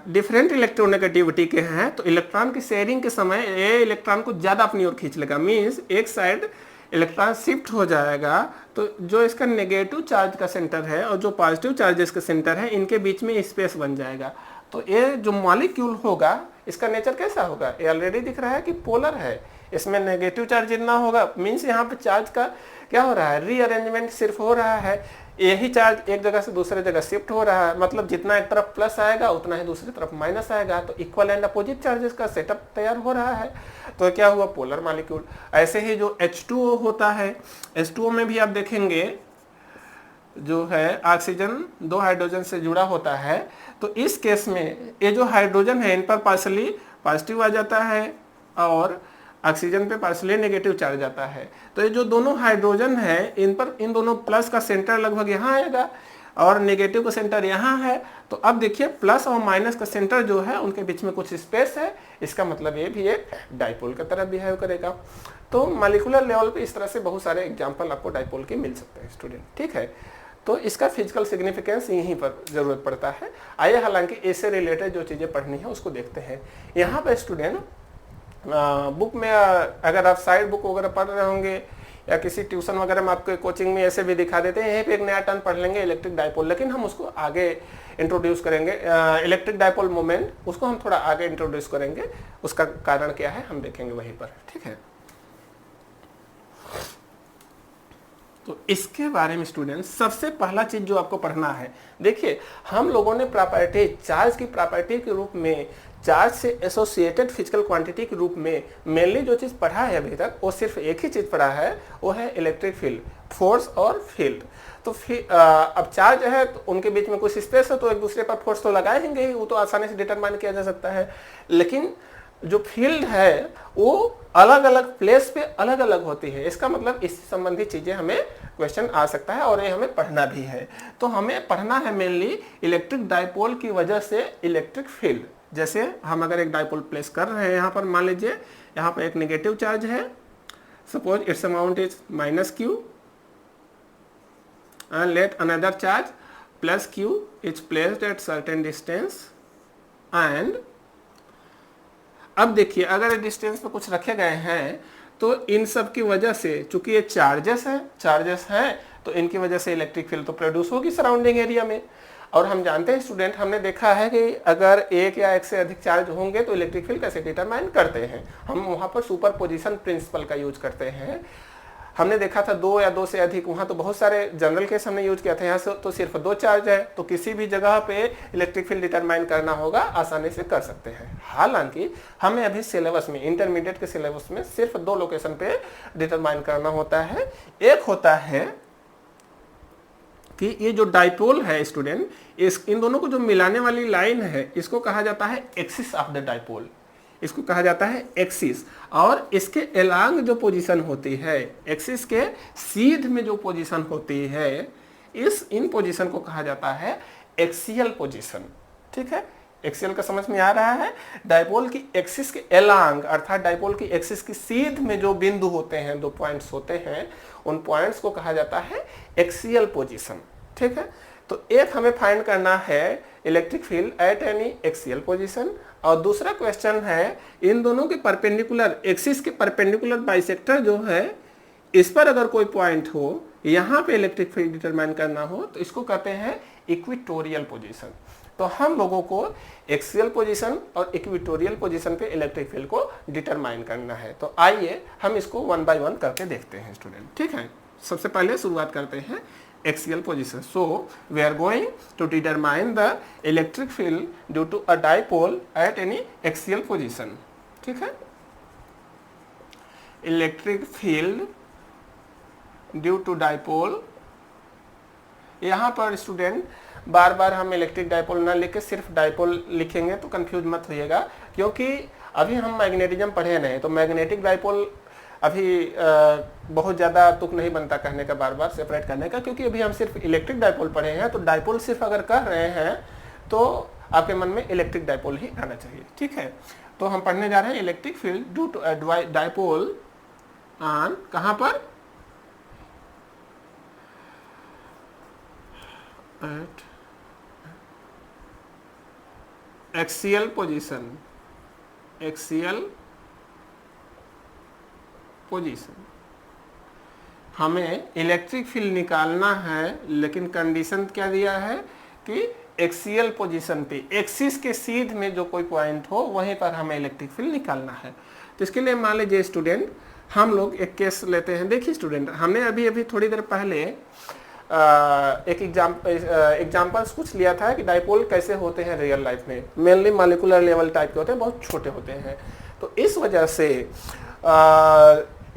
डिफरेंट इलेक्ट्रोनेगेटिविटी के हैं। तो इलेक्ट्रॉन की शेयरिंग के समय ये इलेक्ट्रॉन को ज़्यादा अपनी ओर खींच लेगा, मीन्स एक साइड इलेक्ट्रॉन शिफ्ट हो जाएगा। तो जो इसका नेगेटिव चार्ज का सेंटर है और जो पॉजिटिव चार्जेस का सेंटर है इनके बीच में स्पेस बन जाएगा। तो ये जो मॉलिक्यूल होगा इसका नेचर कैसा होगा, ये ऑलरेडी दिख रहा है कि पोलर है। इसमें नेगेटिव चार्ज जितना होगा, मीन्स यहाँ पे चार्ज का क्या हो रहा है, रीअरेंजमेंट सिर्फ हो रहा है। यही चार्ज एक जगह से दूसरे जगह शिफ्ट हो रहा है, मतलब जितना एक तरफ प्लस आएगा उतना ही दूसरी तरफ माइनस आएगा। तो इक्वल एंड अपोजिट चार्जेस का सेटअप तैयार हो रहा है। तो क्या हुआ, पोलर मॉलिक्यूल। ऐसे ही जो H2O होता है, H2O में भी आप देखेंगे जो है ऑक्सीजन 2 हाइड्रोजन से जुड़ा होता है। तो इस केस में ये जो हाइड्रोजन है इन पर पार्शली पॉजिटिव आ जाता है और ऑक्सीजन पे पार्शली नेगेटिव चार्ज आता है। तो ये जो दोनों हाइड्रोजन है इन पर, इन दोनों प्लस का सेंटर लगभग यहाँ आएगा और नेगेटिव का सेंटर यहाँ है। तो अब देखिए प्लस और माइनस का सेंटर जो है उनके बीच में कुछ स्पेस है, इसका मतलब ये भी एक डाइपोल की तरह बिहेव करेगा। तो मॉलिक्यूलर लेवल पे इस तरह से बहुत सारे एग्जाम्पल आपको डाइपोल के मिल सकते हैं स्टूडेंट, ठीक है। तो इसका फिजिकल सिग्निफिकेंस यहीं पर जरूरत पड़ता है। आइए हालांकि इससे रिलेटेड जो चीज़ें पढ़नी है उसको देखते हैं। यहाँ पर स्टूडेंट बुक में अगर आप साइड बुक वगैरह पढ़ रहे होंगे या किसी ट्यूशन वगैरह में आपके कोचिंग में ऐसे भी दिखा देते हैं, यहीं पे एक नया टर्म पढ़ लेंगे इलेक्ट्रिक डाइपोल, लेकिन हम उसको आगे इंट्रोड्यूस करेंगे। इलेक्ट्रिक डाइपोल मोमेंट उसको हम थोड़ा आगे इंट्रोड्यूस करेंगे, उसका कारण क्या है हम देखेंगे वहीं पर, ठीक है। तो इसके बारे में स्टूडेंट सबसे पहला चीज जो आपको पढ़ना है, देखिए हम लोगों ने प्रॉपर्टी, चार्ज की प्रॉपर्टी के रूप में, चार्ज से एसोसिएटेड फिजिकल क्वांटिटी के रूप में मेनली जो चीज पढ़ा है अभी तक वो सिर्फ एक ही चीज पढ़ा है, वो है इलेक्ट्रिक फील्ड, फोर्स और फील्ड। तो अब चार्ज है तो उनके बीच में कुछ स्पेस है तो एक दूसरे पर फोर्स तो लगाएंगे ही, वो तो आसानी से डिटरमाइन किया जा सकता है। लेकिन जो फील्ड है वो अलग अलग प्लेस पे अलग अलग होती है। इसका मतलब इससे संबंधित चीजें हमें क्वेश्चन आ सकता है और ये हमें पढ़ना भी है। तो हमें पढ़ना है मेनली इलेक्ट्रिक डाइपोल की वजह से इलेक्ट्रिक फील्ड। जैसे हम अगर एक डाइपोल प्लेस कर रहे हैं, यहाँ पर मान लीजिए यहाँ पर एक नेगेटिव चार्ज है, suppose it's amount is -q and let another charge +q is placed at certain distance and अब देखिए अगर डिस्टेंस पे कुछ रखे गए हैं तो इन सब की वजह से, चूंकि ये चार्जेस हैं तो इनकी वजह से इलेक्ट्रिक फील्ड तो प्रोड्यूस होगी सराउंडिंग एरिया में। और हम जानते हैं स्टूडेंट, हमने देखा है कि अगर एक या एक से अधिक चार्ज होंगे तो इलेक्ट्रिक फील्ड कैसे डिटरमाइन करते हैं, हम वहां पर सुपरपोजिशन प्रिंसिपल का यूज करते हैं। हमने देखा था 2 या 2 से अधिक, वहां तो बहुत सारे जनरल केस हमने यूज किया था, यहाँ से तो सिर्फ 2 चार्ज है तो किसी भी जगह पे इलेक्ट्रिक फील्ड डिटरमाइन करना होगा, आसानी से कर सकते हैं। हालांकि हमें अभी सिलेबस में, इंटरमीडिएट के सिलेबस में सिर्फ 2 लोकेशन पे डिटरमाइन करना होता है। एक होता है कि ये जो डाइपोल है स्टूडेंट, इन दोनों को जो मिलाने वाली लाइन है इसको कहा जाता है एक्सिस ऑफ द डाइपोल, इसको कहा जाता है एक्सिस। और इसके एलांग जो पोजीशन होती है, एक्सिस के सीध में जो पोजीशन होती है, इन पोजीशन को कहा जाता है एक्सियल पोजीशन, ठीक है। एक्सियल का समझ में आ रहा है। डाइपोल की एक्सिस के एलांग अर्थात डाइपोल की एक्सिस की सीध में जो बिंदु होते हैं, 2 पॉइंट्स होते हैं, उन पॉइंट्स को कहा जाता है एक्सियल पोजीशन, ठीक है। तो एक हमें फाइंड करना है electric field eight any axial position और दूसरा क्वेश्चन है इन दोनों के परपेंडिकुलर, एक्सिस के परपेंडिकुलर बाइसेक्टर जो है, इस पर अगर कोई पॉइंट हो, यहाँ पे इलेक्ट्रिक फील्ड डिटरमाइन करना हो, तो इसको कहते हैं इक्वेटोरियल पोजीशन। तो हम लोगों को एक्सियल पोजीशन और इक्वेटोरियल पोजीशन पे इलेक्ट्रिक फील्ड को डिटरमाइन करना है। तो आइए हम इसको वन बाय वन करके देखते हैं स्टूडेंट, ठीक है। सबसे पहले शुरुआत करते हैं axial position. So we are going to determine the electric field due to a dipole at any axial position, ठीक है। Electric field due to dipole, यहाँ पर स्टूडेंट बार बार हम इलेक्ट्रिक डाइपोल ना लिख के सिर्फ डाइपोल लिखेंगे तो कंफ्यूज मत होइएगा, क्योंकि अभी हम मैग्नेटिज्म पढ़े नहीं, तो मैग्नेटिक डाइपोल अभी बहुत ज़्यादा तुक नहीं बनता कहने का, बार बार सेपरेट करने का, क्योंकि अभी हम सिर्फ इलेक्ट्रिक डाइपोल पढ़े हैं। तो डाइपोल सिर्फ अगर कह रहे हैं तो आपके मन में इलेक्ट्रिक डाइपोल ही आना चाहिए, ठीक है। तो हम पढ़ने जा रहे हैं electric field due to dipole on, कहाँ पर, at axial position, axial position. हमें इलेक्ट्रिक फील्ड निकालना है, लेकिन कंडीशन क्या दिया है कि एक्सियल पोजीशन पे, एक्सिस के सीध में जो कोई पॉइंट हो वहीं पर हमें इलेक्ट्रिक फील्ड निकालना है। तो इसके लिए मान लीजिए स्टूडेंट, हम लोग एक केस लेते हैं। देखिए स्टूडेंट, हमने अभी थोड़ी देर पहले एक एग्जाम्पल्स कुछ लिया था कि डाइपोल कैसे होते हैं रियल लाइफ में, मेनली मॉलिक्यूलर लेवल टाइप के होते हैं, बहुत छोटे होते हैं। तो इस वजह से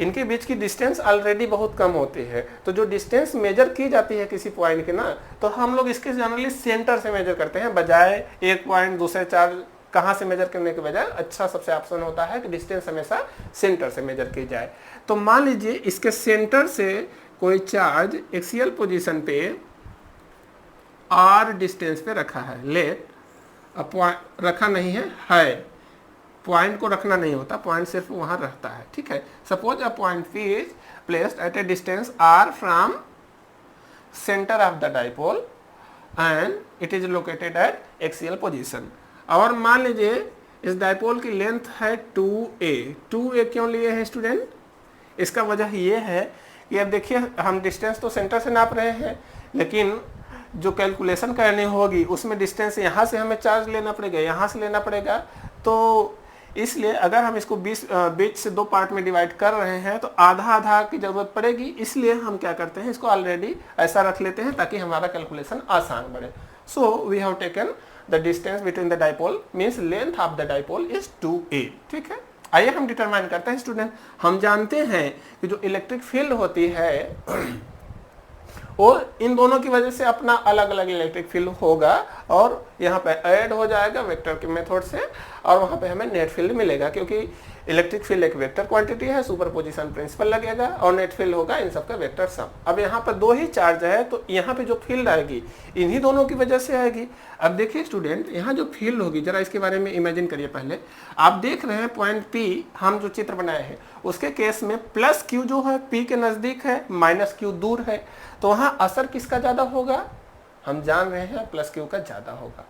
इनके बीच की डिस्टेंस ऑलरेडी बहुत कम होती है। तो जो डिस्टेंस मेजर की जाती है किसी पॉइंट के ना, तो हम लोग इसके जनरली सेंटर से मेजर करते हैं, बजाय एक पॉइंट दूसरे चार्ज कहाँ से मेजर करने के बजाय अच्छा सबसे ऑप्शन होता है कि डिस्टेंस हमेशा सेंटर से मेजर की जाए। तो मान लीजिए इसके सेंटर से कोई चार्ज एक्सियल पोजीशन पे r डिस्टेंस पे रखा है, लेट रखा नहीं है, पॉइंट को रखना नहीं होता, पॉइंट सिर्फ वहां रहता है, ठीक है। Suppose a point P is placed at A distance r from centre of the dipole and it is located at axial position. और मान लीजिए इस डाइपोल की लेंथ है 2a। 2a क्यों लिए हैं स्टूडेंट? इसका वजह ये है कि अब देखिए हम डिस्टेंस तो सेंटर से नाप रहे हैं, लेकिन जो कैलकुलेशन करनी होगी उसमें डिस्टेंस यहाँ से हमें चार्ज लेना पड़ेगा, यहाँ से लेना पड़ेगा। तो इसलिए अगर हम इसको बीच से दो पार्ट में डिवाइड कर रहे हैं तो आधा आधा की जरूरत पड़ेगी। इसलिए हम क्या करते हैं, इसको ऑलरेडी ऐसा रख लेते हैं ताकि हमारा कैलकुलेशन आसान बढ़े। So we have taken the distance between the dipole means length of the dipole is 2a, ठीक है। आइए हम डिटरमाइन करते हैं स्टूडेंट। हम जानते हैं कि जो इलेक्ट्रिक फील्ड होती है वो इन दोनों की वजह से अपना अलग अलग इलेक्ट्रिक फील्ड होगा, और यहाँ पे ऐड हो जाएगा वेक्टर के मेथड से, और वहाँ पे हमें नेट फील्ड मिलेगा, क्योंकि इलेक्ट्रिक फील्ड एक वेक्टर क्वांटिटी है, सुपरपोजिशन प्रिंसिपल लगेगा, और नेट फील्ड होगा इन सबका वेक्टर सम। अब यहाँ पर दो ही चार्ज है, तो यहाँ पे जो फील्ड आएगी इन्हीं दोनों की वजह से आएगी। अब देखिए स्टूडेंट, यहाँ जो फील्ड होगी, जरा इसके बारे में इमेजिन करिए। पहले आप देख रहे हैं पॉइंट P, हम जो चित्र बनाए हैं उसके केस में प्लस Q जो है P के नजदीक है, माइनस Q दूर है, तो वहाँ असर किसका ज्यादा होगा? हम जान रहे हैं प्लस Q का ज्यादा होगा।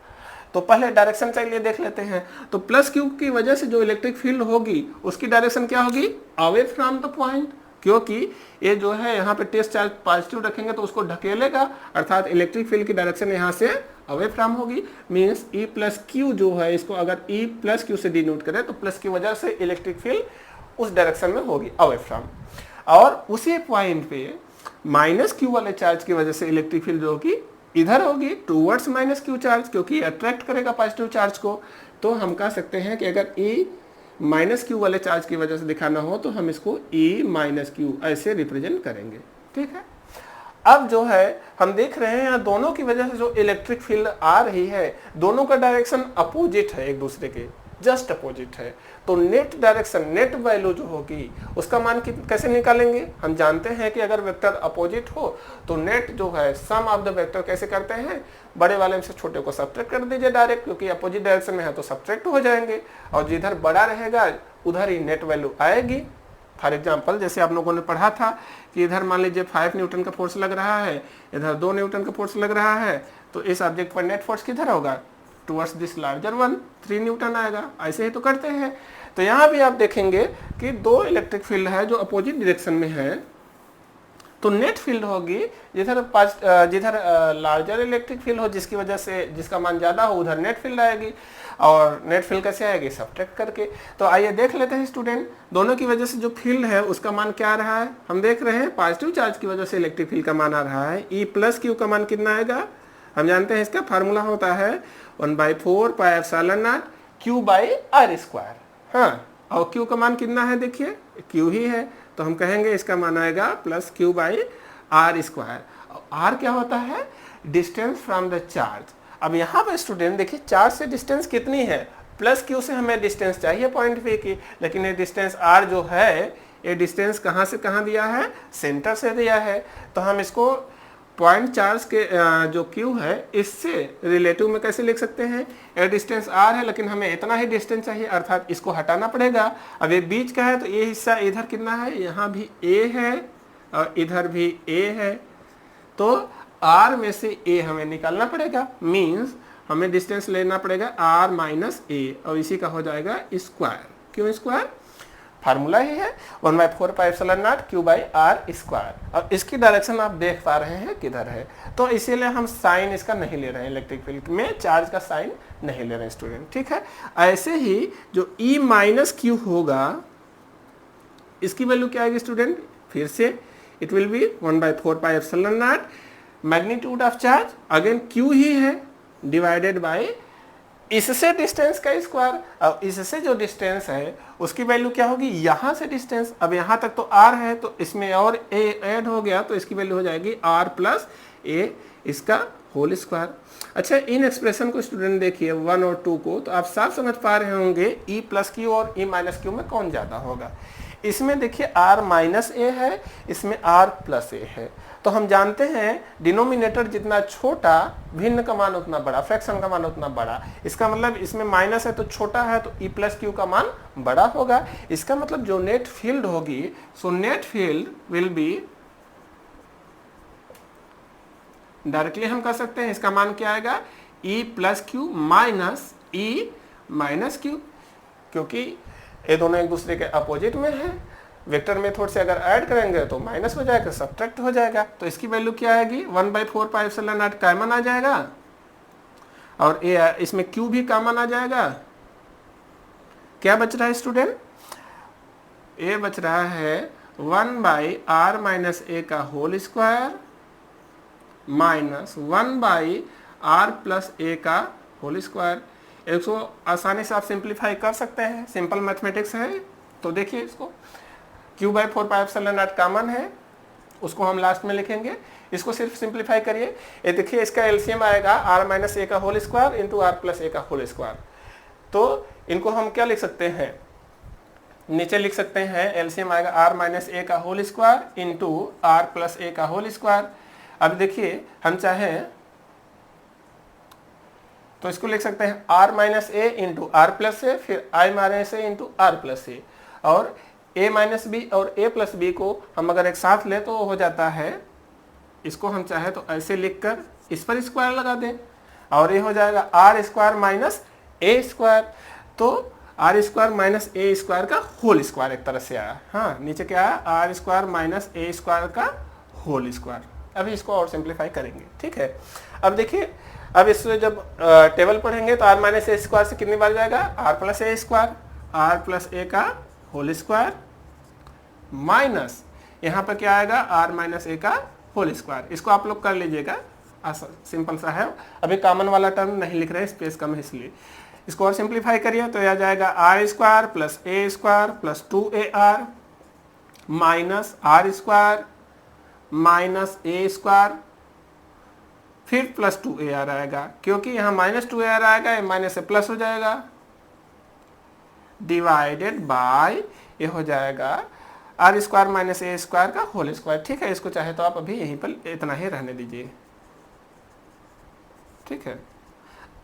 तो पहले डायरेक्शन चलिए देख लेते हैं। तो प्लस Q की वजह से जो इलेक्ट्रिक फील्ड होगी उसकी डायरेक्शन क्या होगी? अवे फ्रॉम द पॉइंट, क्योंकि ये जो है यहाँ पे टेस्ट चार्ज पॉजिटिव रखेंगे तो उसको ढकेलेगा, अर्थात इलेक्ट्रिक फील्ड की डायरेक्शन यहाँ से अवे फ्रॉम होगी। मीन्स E प्लस Q जो है, इसको अगर E प्लस Q से डिनोट करें तो प्लस की वजह से इलेक्ट्रिक फील्ड उस डायरेक्शन में होगी, अवे फ्रॉम। और उसी पॉइंट पे माइनस Q वाले चार्ज की वजह से इलेक्ट्रिक फील्ड जो होगी इधर होगी, टूवर्ड्स माइनस Q चार्ज, क्योंकि अट्रैक्ट करेगा पॉजिटिव चार्ज को। तो हम कह सकते हैं कि अगर E माइनस Q वाले चार्ज की वजह से दिखाना हो तो हम इसको E माइनस Q ऐसे रिप्रेजेंट करेंगे, ठीक है। अब जो है हम देख रहे हैं दोनों की वजह से जो इलेक्ट्रिक फील्ड आ रही है, दोनों का डायरेक्शन अपोजिट है, एक दूसरे के जस्ट अपोजिट है। तो नेट डायरेक्शन, नेट वैल्यू जो होगी उसका मान कैसे निकालेंगे? हम जानते हैं कि अगर वेक्टर अपोजिट हो तो नेट जो है सम ऑफ द वेक्टर कैसे करते हैं, बड़े वाले में से छोटे को सब्ट्रैक्ट कर दीजिए डायरेक्ट, क्योंकि अपोजिट डायरेक्शन में है तो सब्ट्रैक्ट हो जाएंगे, और जिधर बड़ा रहेगा उधर ही नेट वैल्यू आएगी। फॉर एग्जाम्पल जैसे आप लोगों ने पढ़ा था कि इधर मान लीजिए 5 न्यूटन का फोर्स लग रहा है, इधर 2 न्यूटन का फोर्स लग रहा है, तो इस ऑब्जेक्ट पर नेट फोर्स किधर होगा? Towards this larger one 3 Newton आएगा। ऐसे ही तो करते हैं। तो यहाँ भी आप देखेंगे कि 2 इलेक्ट्रिक फील्ड है जो अपोजिट डायरेक्शन में है, तो नेट फील्ड होगी जिधर लार्जर इलेक्ट्रिक फील्ड हो, जिसकी वजह से जिसका मान ज्यादा हो उधर नेट फील्ड आएगी। और नेट फील्ड कैसे आएगी? सब्ट्रैक्ट करके। तो आइए देख लेते हैं स्टूडेंट, दोनों की वजह से जो फील्ड है उसका मान क्या आ रहा है। हम देख रहे हैं पॉजिटिव चार्ज की वजह से इलेक्ट्रिक फील्ड का मान आ रहा है। ई प्लस क्यू का मान कितना आएगा? हम जानते हैं इसका फार्मूला होता है 1/4 pi epsilon naught q by r square. हाँ, और क्यू का मान कितना है? देखिए क्यू ही है, तो हम कहेंगे इसका मान आएगा plus q by r square. R क्या होता है? Distance from the charge. अब यहाँ पर स्टूडेंट देखिए चार्ज से डिस्टेंस कितनी है? प्लस क्यू से हमें डिस्टेंस चाहिए पॉइंट पी की, लेकिन ये डिस्टेंस आर जो है ये डिस्टेंस कहाँ से कहाँ दिया है? सेंटर से दिया है। तो हम इसको पॉइंट चार्ज के जो क्यू है इससे रिलेटिव में कैसे लिख सकते हैं? ये डिस्टेंस आर है, लेकिन हमें इतना ही डिस्टेंस चाहिए, अर्थात इसको हटाना पड़ेगा। अब ये बीच का है तो ये हिस्सा इधर कितना है? यहाँ भी ए है और इधर भी ए है, तो आर में से ए हमें निकालना पड़ेगा। मीन्स हमें डिस्टेंस लेना पड़ेगा आर माइनस ए, और इसी का हो जाएगा स्क्वायर। क्यों स्क्वायर? फार्मूला ही है 1/4 pi epsilon naught q by r square. अब इसकी डायरेक्शन आप देख पा रहे हैं किधर है, तो इसीलिए हम साइन इसका नहीं ले रहे हैं, इलेक्ट्रिक फील्ड में चार्ज का साइन नहीं ले रहे हैं स्टूडेंट, ठीक है। ऐसे ही जो ई माइनस क्यू होगा इसकी वैल्यू क्या आएगी स्टूडेंट? फिर से it will be 1/4 pi epsilon naught magnitude of charge, again q ही है, डिवाइडेड बाय इससे डिस्टेंस का स्क्वायर। अब इससे जो डिस्टेंस है उसकी वैल्यू क्या होगी? यहाँ से डिस्टेंस, अब यहाँ तक तो आर है तो इसमें और ए ऐड हो गया, तो इसकी वैल्यू हो जाएगी आर प्लस ए इसका होल स्क्वायर। अच्छा, इन एक्सप्रेशन को स्टूडेंट देखिए 1 और 2 को, तो आप साफ समझ पा रहे होंगे ई प्लस क्यू और ई माइनस क्यू में कौन ज्यादा होगा। इसमें देखिए आर माइनस ए है, इसमें आर प्लस ए है। तो हम जानते हैं डिनोमिनेटर जितना छोटा भिन्न का मान उतना बड़ा, फ्रैक्शन का मान उतना बड़ा। इसका मतलब इसमें माइनस है तो छोटा है, तो ई प्लस क्यू का मान बड़ा होगा। इसका मतलब जो नेट फील्ड होगी, so net field will be, directly हम कर सकते हैं इसका मान क्या आएगा? ई प्लस क्यू माइनस ई माइनस क्यू, क्योंकि ये दोनों एक दूसरे के अपोजिट में है। वेक्टर मेथड से अगर ऐड करेंगे तो माइनस हो जाएगा, सब्ट्रैक्ट हो जाएगा, तो इसकी वैल्यू क्या आएगी? 1/4 पाई एप्सिलॉन नॉट कॉमन आ जाएगा, और ए इसमें क्यू भी कॉमन आ जाएगा। क्या बच रहा है स्टूडेंट? ए बच रहा है 1/r माइनस ए का whole square minus 1/r plus a का होल स्क्वायर। इसको आसानी से आप सिंप्लीफाई कर सकते हैं, सिंपल मैथमेटिक्स है। तो देखिए इसको q/4 pi epsilon not common है, उसको हम लास्ट में लिखेंगे। इसको सिर्फ सिंप्लीफाई करिए, ये देखिए इसका एलसीएम आएगा r माइनस ए का whole square into r plus a का होल स्क्वायर। तो इनको हम क्या लिख सकते हैं? नीचे लिख सकते हैं एलसीएम आएगा r माइनस ए का whole square into r plus a का होल स्क्वायर। अब देखिए हम चाहें तो इसको लिख सकते हैं r minus a into r plus a, फिर i minus a into r plus a, और a माइनस बी और a प्लस बी को हम अगर एक साथ ले तो हो जाता है, इसको हम चाहे तो ऐसे लिखकर इस पर स्क्वायर लगा दें, और ये हो जाएगा r square minus a square. तो r square minus a square का होल स्क्वायर एक तरह से आया। हाँ, नीचे क्या आया? R square minus a square का होल स्क्वायर। अभी इसको और सिंप्लीफाई करेंगे, ठीक है। अब देखिए, अब इससे जब टेबल पढ़ेंगे तो आर माइनस ए स्क्वायर से कितनी बार जाएगा? R plus a square, r plus a का होल स्क्वायर माइनस यहाँ पर क्या आएगा? आर माइनस ए का होल स्क्वायर। इसको आप लोग कर लीजिएगा, सिंपल सा है। अभी कॉमन वाला टर्म नहीं लिख रहे हैं, स्पेस कम है इसलिए। इसको और सिंप्लीफाई करिए तो यह जाएगा r square plus a square plus 2ar minus r square minus a square, फिर प्लस 2ar आएगा, क्योंकि यहाँ माइनस 2ar आएगा, ये माइनस से प्लस हो जाएगा, डिवाइडेड बाय ये हो जाएगा r square minus a square का होल स्क्वायर। ठीक है, इसको चाहे तो आप अभी यहीं पर इतना ही रहने दीजिए, ठीक है।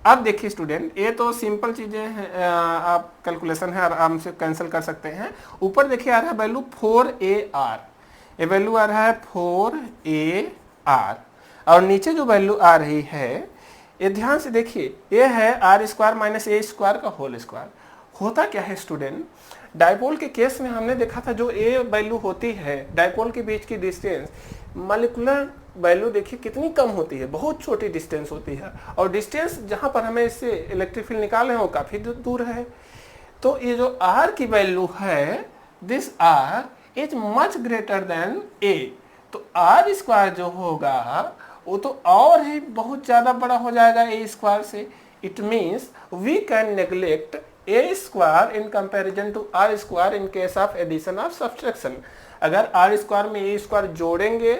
अब देखिए स्टूडेंट, ये तो सिंपल चीजें हैं, आप कैलकुलेशन है आराम से कैंसिल कर सकते हैं। ऊपर देखिए आ रहा है वैल्यू 4ar, ये वैल्यू आ रहा है 4ar, और नीचे जो वैल्यू आ रही है ये ध्यान से देखिए, ये है r square minus a square का होल स्क्वायर। होता क्या है स्टूडेंट, डायपोल के केस में हमने देखा था जो ए वैल्यू होती है डायपोल के बीच की डिस्टेंस, मॉलिक्यूलर वैल्यू देखिए कितनी कम होती है, बहुत छोटी डिस्टेंस होती है, और डिस्टेंस जहां पर हमें इससे इलेक्ट्रिक फील्ड निकालना है वो काफी दूर है। तो ये जो आर की वैल्यू है, this r is much greater than a, तो आर स्क्वायर जो होगा वो तो और ही बहुत ज्यादा बड़ा हो जाएगा ए स्क्वायर से। It means we can neglect a square in comparison to r square in case of addition of subtraction. अगर आर स्क्वायर में ए स्क्वायर जोड़ेंगे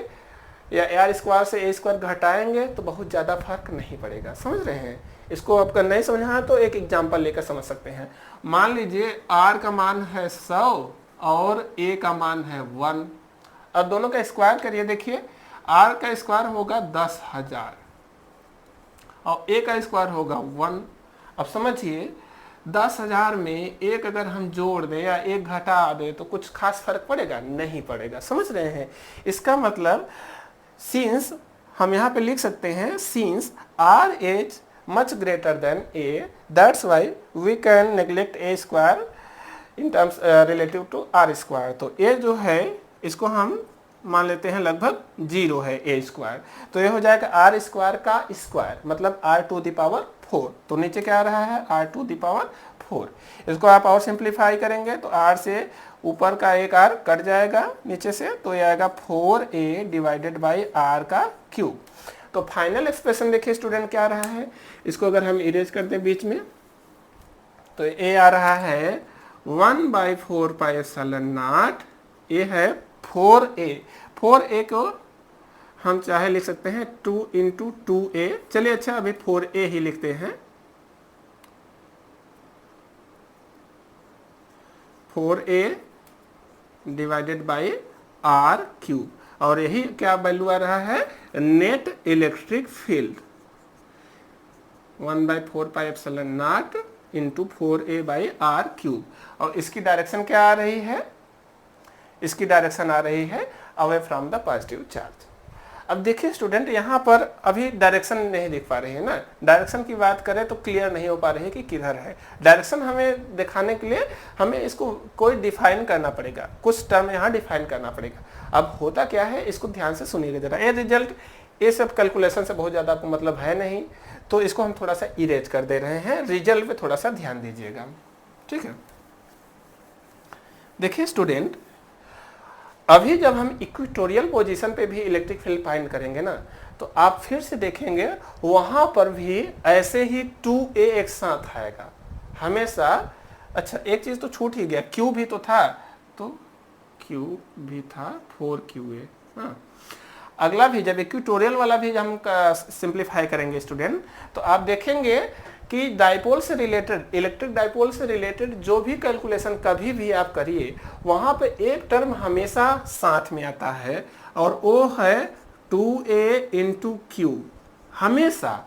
या आर स्क्वायर से ए स्क्वायर घटाएंगे तो बहुत ज्यादा फर्क नहीं पड़ेगा। समझ रहे हैं? इसको आपका नहीं समझा तो एक एग्जांपल लेकर समझ सकते हैं। मान लीजिए आर का मान है 100 और ए का मान है 1, अब दोनों का स्क्वायर करिए। देखिए आर का स्क्वायर होगा 10,000 और ए का स्क्वायर होगा 1। अब समझिए 10,000 में एक अगर हम जोड़ दें या एक घटा दें तो कुछ खास फर्क पड़ेगा? नहीं पड़ेगा। समझ रहे हैं? इसका मतलब सिंस हम यहाँ पे लिख सकते हैं since r is much greater than a, that's why we can neglect a square in terms relative to r square. तो ए जो है इसको हम मान लेते हैं लगभग 0 है ए स्क्वायर, तो ये हो जाएगा आर स्क्वायर का स्क्वायर मतलब आर टू द पावर 4। तो नीचे क्या आ रहा है? R to the power 4। इसको आप और सिंप्लीफाई करेंगे तो आर से ऊपर का एक आर कट जाएगा नीचे से, तो ये आएगा 4a डिवाइडेड बाई आर का क्यूब। तो फाइनल एक्सप्रेशन देखिए स्टूडेंट क्या आ रहा है, इसको अगर हम इरेज कर दें बीच में तो ए आ रहा है 1/4 पाई एप्सिलॉन नॉट, ए है 4a। 4a को हम चाहे लिख सकते हैं 2 × 2a। चलिए अच्छा अभी 4a ही लिखते हैं, 4a divided by r cube. और यही क्या वैल्यू आ रहा है? Net electric field 1/4 pi epsilon naught into 4a by r cube. और इसकी डायरेक्शन क्या आ रही है? इसकी डायरेक्शन आ रही है away from the positive charge. अब देखिए स्टूडेंट यहाँ पर अभी डायरेक्शन नहीं दिख पा रही है ना, डायरेक्शन की बात करें तो क्लियर नहीं हो पा रही है कि किधर है। डायरेक्शन हमें दिखाने के लिए हमें इसको कोई डिफाइन करना पड़ेगा, कुछ टर्म यहाँ डिफाइन करना पड़ेगा। अब होता क्या है इसको ध्यान से सुनिएगा जरा। ये रिजल्ट ये सब कैलकुलेशन से बहुत ज़्यादा आपको मतलब है नहीं, तो इसको हम थोड़ा सा इरेज कर दे रहे हैं, रिजल्ट पे थोड़ा सा ध्यान दीजिएगा, ठीक है। देखिए स्टूडेंट अभी जब हम इक्वेटोरियल पोजीशन पे भी इलेक्ट्रिक फील्ड फाइंड करेंगे ना, तो आप फिर से देखेंगे वहां पर भी ऐसे ही 2a एक साथ आएगा हमेशा। अच्छा एक चीज तो छूट ही गया, Q भी तो था, तो Q भी था 4QA। हाँ अगला भी जब इक्वेटोरियल वाला भी हम सिंप्लीफाई करेंगे स्टूडेंट, तो आप देखेंगे कि डाइपोल से रिलेटेड, इलेक्ट्रिक डाइपोल से रिलेटेड जो भी कैलकुलेशन कभी भी आप करिए वहां पे एक टर्म हमेशा साथ में आता है और वो है 2a × Q। हमेशा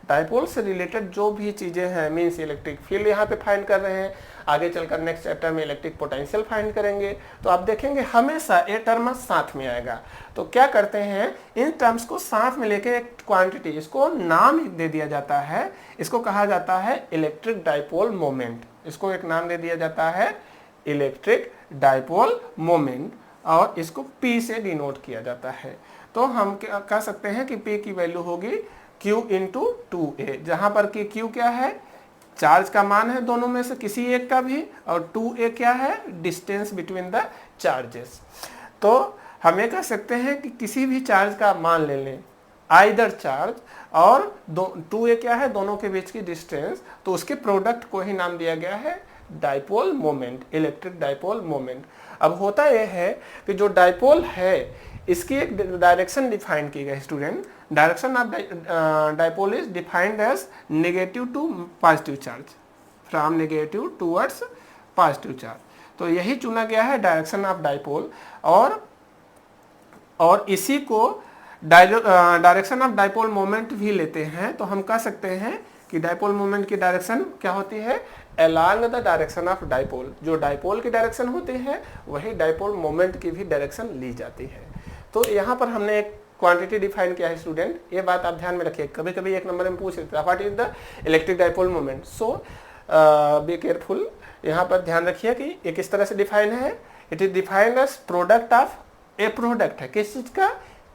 डाइपोल से रिलेटेड जो भी चीजें हैं, मीन्स इलेक्ट्रिक फील्ड यहाँ पे फाइंड कर रहे हैं, आगे चलकर नेक्स्ट चैप्टर में इलेक्ट्रिक पोटेंशियल फाइंड करेंगे, तो आप देखेंगे हमेशा ये टर्म साथ में आएगा। तो क्या करते हैं इन टर्म्स को साथ में लेके एक क्वांटिटी, इसको नाम दे दिया जाता है, इसको कहा जाता है इलेक्ट्रिक डाइपोल मोमेंट। इसको एक नाम दे दिया जाता है इलेक्ट्रिक डाइपोल मोमेंट और इसको P से डिनोट किया जाता है। तो हम क्या कह सकते हैं कि P की वैल्यू होगी Q × 2a, जहां पर कि Q क्या है? चार्ज का मान है दोनों में से किसी एक का भी, और 2a क्या है? Distance between the charges. तो हमें कह सकते हैं कि किसी भी चार्ज का मान ले लें, आइदर चार्ज, और 2a क्या है? दोनों के बीच की डिस्टेंस, तो उसके प्रोडक्ट को ही नाम दिया गया है dipole moment, electric dipole moment. अब होता यह है कि जो डाइपोल है इसकी एक डायरेक्शन डिफाइन की गई student. Direction of dipole is defined as negative to positive charge, from negative towards positive charge. तो यही चुना गया है डायरेक्शन ऑफ डाइपोल, और इसी को डायरेक्शन ऑफ डाइपोल मोमेंट भी लेते हैं। तो हम कह सकते हैं कि डाइपोल मोमेंट की डायरेक्शन क्या होती है? Along the direction of dipole. जो डाइपोल की डायरेक्शन होती है वही डाइपोल मोमेंट की भी डायरेक्शन ली जाती है। तो यहाँ पर हमने एक क्वांटिटी डिफाइन किया है स्टूडेंट, ये बात आप ध्यान में रखिए, कभी कभी एक नंबर में पूछ लेता है what is the electric dipole moment. So be careful, यहाँ पर ध्यान रखिए कि ये किस तरह से डिफाइन है। It is defined as product of, a product है किस चीज का,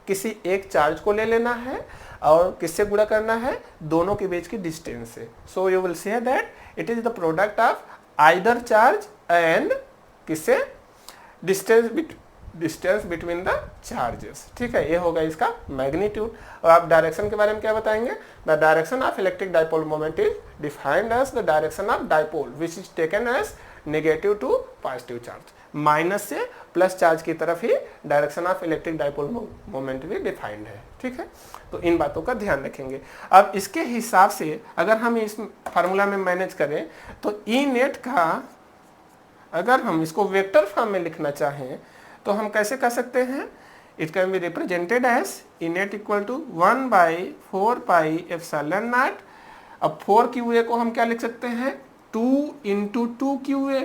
किसी एक चार्ज को ले लेना है और किससे गुणा करना है, दोनों के बीच की डिस्टेंस से। So you will say that it is the product of either charge and किससे, डिस्टेंस बिटवीन द चार्जेस। ठीक है, ये होगा इसका मैग्नीट्यूड। और आप डायरेक्शन के बारे में क्या बताएंगे, the direction of electric dipole moment is defined as the direction of dipole which is taken as negative to positive charge, minus से प्लस चार्ज की तरफ ही direction of electric dipole moment भी डिफाइंड है। ठीक है, तो इन बातों का ध्यान रखेंगे। अब इसके हिसाब से अगर हम इस फार्मूला में मैनेज करें तो ई नेट का, अगर हम इसको वेक्टर फॉर्म में लिखना चाहें तो हम कैसे कर सकते हैं, it can be represented as E net equal to 1/4 pi epsilon naught. अब 4 QA को हम क्या लिख सकते हैं, 2 × 2 QA,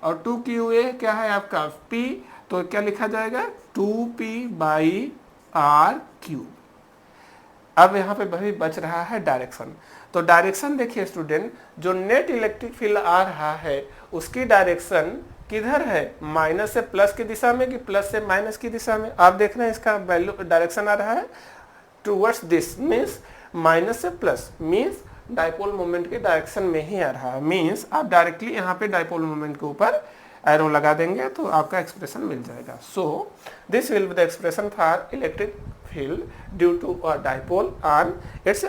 और 2 QA क्या है आपका P, तो क्या लिखा जाएगा 2P/R³। अब यहाँ पे वही बच रहा है डायरेक्शन। तो डायरेक्शन देखिए स्टूडेंट, जो नेट इलेक्ट्रिक फील्ड आ रहा है उसकी डायरेक्शन किधर है, माइनस से प्लस की दिशा में कि प्लस से माइनस की दिशा में। आप देख रहे हैं इसका वैल्यू डायरेक्शन आ रहा है टूवर्ड्स दिस, मीन्स माइनस से प्लस, मीन्स डाइपोल मोमेंट के डायरेक्शन में ही आ रहा है। मीन्स आप डायरेक्टली यहाँ पे डाइपोल मोमेंट के ऊपर एरो लगा देंगे तो आपका एक्सप्रेशन मिल जाएगा। So this will be the expression for electric field due to a dipole on its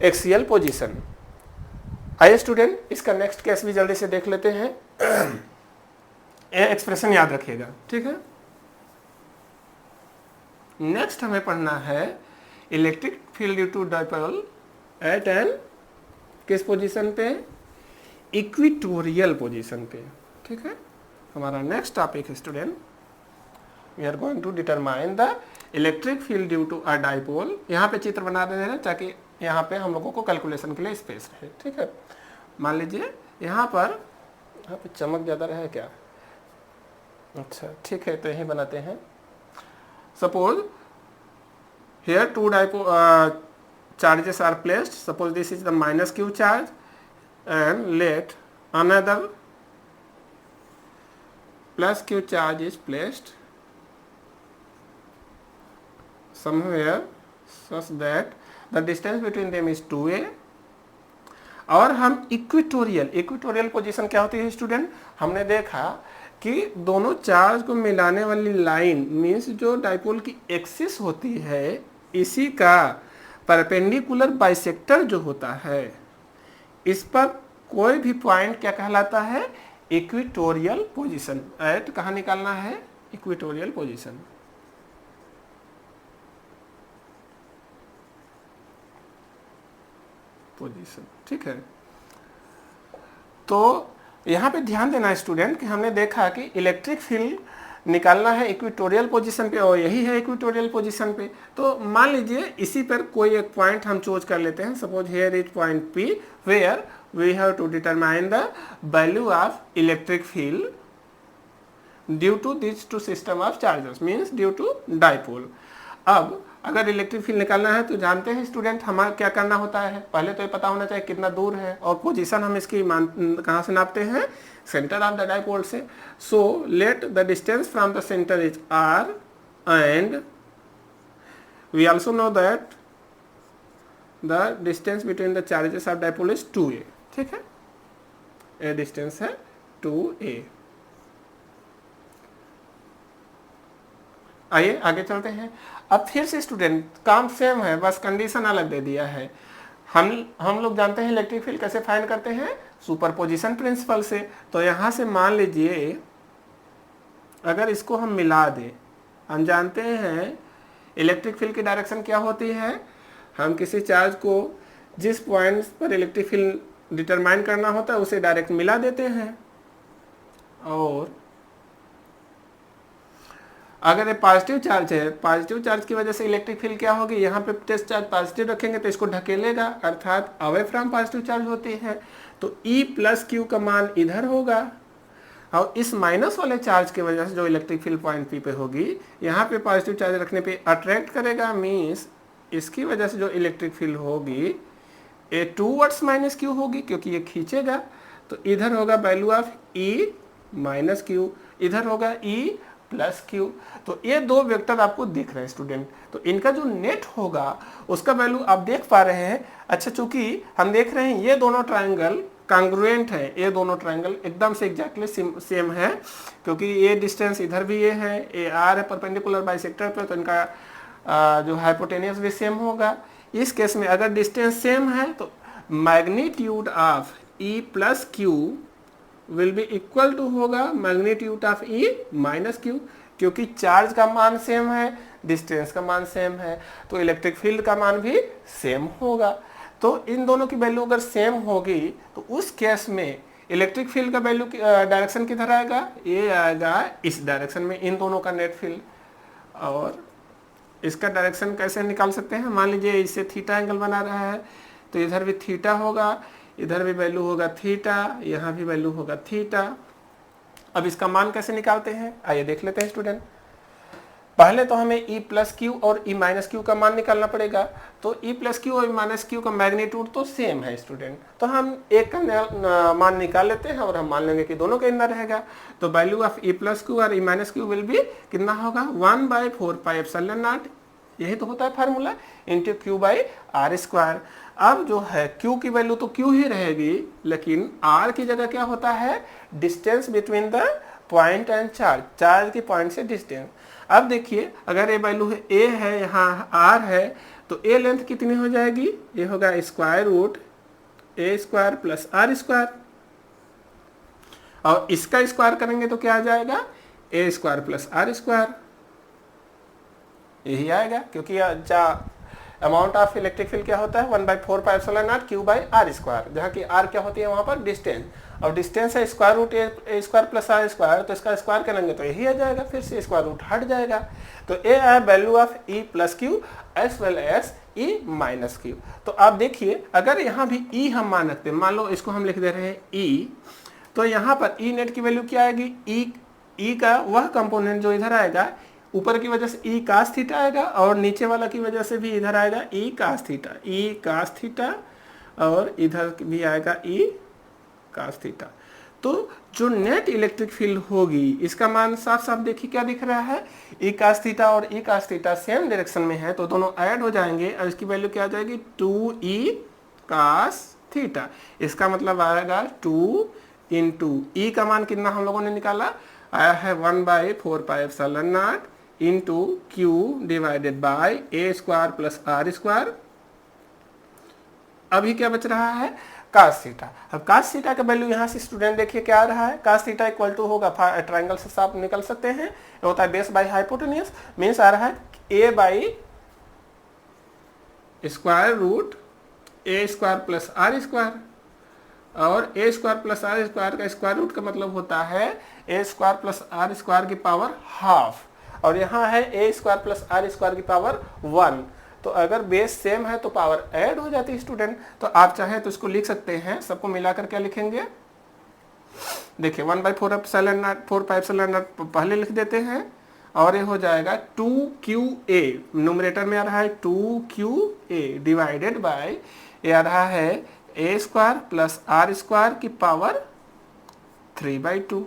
axial position. आइए स्टूडेंट, इसका नेक्स्ट केस भी जल्दी से देख लेते हैं। एक्सप्रेशन याद रखिएगा, ठीक है। नेक्स्ट हमें पढ़ना है electric field due to dipole at an किस पोजीशन पे, इक्वेटोरियल पोजीशन पे। ठीक है, हमारा नेक्स्ट टॉपिक है student, we are going to determine the electric field due to a dipole. यहाँ पे चित्र बना दे रहे हैं ताकि यहाँ पे हम लोगों को कैलकुलेशन के लिए स्पेस रहे। ठीक है, मान लीजिए यहाँ पे चमक ज़्यादा रहे क्या, अच्छा ठीक है, तो यही बनाते हैं। Suppose here two charges are placed, suppose this is the minus q charge and let another plus q charge is placed somewhere such that the distance between them is 2a। और हम इक्वेटोरियल पोजीशन क्या होती है student, हमने देखा कि दोनों charge को मिलाने वाली लाइन मीन्स जो डाइपोल की एक्सिस होती है इसी का परपेंडिकुलर बाइसेक्टर जो होता है, इस पर कोई भी पॉइंट क्या कहलाता है, इक्वेटोरियल पोजीशन। एट कहाँ निकालना है, इक्वेटोरियल पोजीशन। ठीक है, तो यहाँ पे ध्यान देना स्टूडेंट कि हमने देखा कि इलेक्ट्रिक फील्ड निकालना है इक्वेटोरियल पोजीशन पे और यही है इक्वेटोरियल पोजीशन पे। तो मान लीजिए इसी पर कोई एक पॉइंट हम चूज कर लेते हैं। Suppose here is point P where we have to determine the value of electric field due to this two system of charges, means due to dipole. अब अगर इलेक्ट्रिक फील्ड निकालना है तो जानते हैं स्टूडेंट हमारा क्या करना होता है, पहले तो ये पता होना चाहिए कितना दूर है, और पोजीशन हम इसकी कहाँ से नापते हैं, सेंटर ऑफ द डाइपोल से। So let the distance from the centre is r and we also know that the distance between the charges of dipole is 2a। ठीक है, ये डिस्टेंस है 2a। आइए आगे चलते हैं। अब फिर से स्टूडेंट काम सेम है, बस कंडीशन अलग दे दिया है। हम लोग जानते हैं इलेक्ट्रिक फील्ड कैसे फाइंड करते हैं, सुपरपोजिशन प्रिंसिपल से। तो यहाँ से मान लीजिए अगर इसको हम मिला दें, हम जानते हैं इलेक्ट्रिक फील्ड की डायरेक्शन क्या होती है, हम किसी चार्ज को जिस पॉइंट पर इलेक्ट्रिक फील्ड डिटरमाइन करना होता है उसे डायरेक्ट मिला देते हैं। और अगर ये पॉजिटिव चार्ज है, पॉजिटिव चार्ज की वजह से इलेक्ट्रिक फील्ड क्या होगी, यहाँ पे टेस्ट चार्ज पॉजिटिव रखेंगे तो इसको ढकेलेगा, अर्थात अवे फ्रॉम पॉजिटिव चार्ज होती है। तो E + Q का मान इधर होगा, और इस माइनस वाले चार्ज की वजह से जो इलेक्ट्रिक फील्ड पॉइंट पी पे होगी, यहाँ पे पॉजिटिव चार्ज रखने पे अट्रैक्ट करेगा, मीन्स इसकी वजह से जो इलेक्ट्रिक फील्ड होगी ए टूवर्ड्स माइनस क्यू होगी, क्योंकि ये खींचेगा। तो इधर होगा value of e minus Q, इधर होगा ई प्लस क्यू। तो ये दो वेक्टर आपको दिख रहे हैं स्टूडेंट, तो इनका जो नेट होगा उसका वैल्यू आप देख पा रहे हैं। अच्छा, चूंकि हम देख रहे हैं ये दोनों ट्राइंगल कांग्रुएंट है, ये दोनों ट्राइंगल एकदम से एग्जैक्टली सेम है, क्योंकि ये डिस्टेंस इधर भी ये है, ए आर है परपेंडिकुलर बाइसेक्टर पे, तो इनका जो हाइपोटेनियस भी सेम होगा। इस केस में अगर डिस्टेंस सेम है तो magnitude of E plus q will be equal to होगा magnitude of e minus q, क्योंकि चार्ज का मान सेम है, डिस्टेंस का मान सेम है, तो इलेक्ट्रिक फील्ड का मान भी सेम होगा। तो इन दोनों की वैल्यू अगर सेम होगी तो उस केस में इलेक्ट्रिक फील्ड का वैल्यू डायरेक्शन किधर आएगा, ये आएगा इस डायरेक्शन में, इन दोनों का नेट फील्ड। और इसका डायरेक्शन कैसे निकाल सकते हैं, मान लीजिए इससे थीटा एंगल बना रहा है, तो इधर भी थीटा होगा, इधर भी वैल्यू होगा थीटा, यहाँ भी वैल्यू होगा थीटा। अब इसका मान कैसे निकालते हैं, आइए देख लेते हैं स्टूडेंट। पहले तो हमें ई प्लस क्यू और ई माइनस क्यू का मान निकालना पड़ेगा। तो ई प्लस क्यू और ई माइनस क्यू का मैग्नीट्यूड तो सेम है स्टूडेंट, तो हम एक का मान निकाल लेते हैं और हम मान लेंगे कि दोनों का इतना रहेगा। तो value of E plus q और E minus q will be कितना होगा, 1/4πε0, यही तो होता है formula, into q by r square. अब जो है क्यू की वैल्यू तो क्यू ही रहेगी, लेकिन आर की जगह क्या होता है, distance between the point and charge, charge की पॉइंट से डिस्टेंस। अब देखिए अगर ये वैल्यू है ए है, यहाँ आर है, तो ए लेंथ कितनी हो जाएगी, ये होगा square root A square plus are square, और इसका स्क्वायर करेंगे तो क्या आ जाएगा, a square plus are square, यही आएगा। क्योंकि अमाउंट ऑफ इलेक्ट्रिक फील्ड क्या होता है, 1/4πε0 क्यू बाई आर स्क्वायर, जहाँ की आर क्या होती है वहां पर डिस्टेंस, और डिस्टेंस है square root A square plus are square, तो इसका स्क्वायर करेंगे तो यही आ जाएगा, फिर से स्क्वायर रूट हट जाएगा। तो ए है value of E plus q as well as E minus q. तो आप देखिए अगर यहाँ भी ई हम मान रखते हैं, मान लो इसको हम लिख दे रहे हैं ई, तो यहाँ पर ई नेट की वैल्यू क्या आएगी, ई का वह कंपोनेंट जो इधर आएगा, ऊपर की वजह से ई कास थीटा आएगा, और नीचे वाला की वजह से भी इधर आएगा ई कास थीटा, और इधर भी आएगा ई कास थीटा। तो जो नेट इलेक्ट्रिक फील्ड होगी इसका मान साफ साफ देखिए क्या दिख रहा है, ई कास थीटा और ई कास थीटा सेम डायरेक्शन में है, तो दोनों ऐड हो जाएंगे और इसकी वैल्यू क्या आ जाएगी, 2e कास थीटा। इसका मतलब आएगा 2 इंटू ई का मान कितना हम लोगों ने निकाला, आया है 1/4πε0 into Q divided by A square plus are square. अभी क्या बच रहा है, कास थीटा। अब कास थीटा का वैल्यू यहाँ से स्टूडेंट देखिए क्या आ रहा है, कास थीटा इक्वल टू होगा, ट्राइंगल से आप निकल सकते हैं, ये होता है बेस बाई हाइपोटेनियस, मीन्स आ रहा है A by square root A square plus are square, और A square plus are square का स्क्वायर रूट का मतलब होता है A square plus are square की पावर हाफ, और यहाँ है A square plus are square की पावर 1। तो अगर बेस सेम है तो पावर ऐड हो जाती है स्टूडेंट। तो आप चाहे तो इसको लिख सकते हैं, सबको मिलाकर क्या लिखेंगे, देखिए 1/4πε0 पहले लिख देते हैं, और ये हो जाएगा 2QA, न्यूमरेटर में आ रहा है 2QA डिवाइडेड बाय ये आ रहा है A square plus are square की पावर 3/2,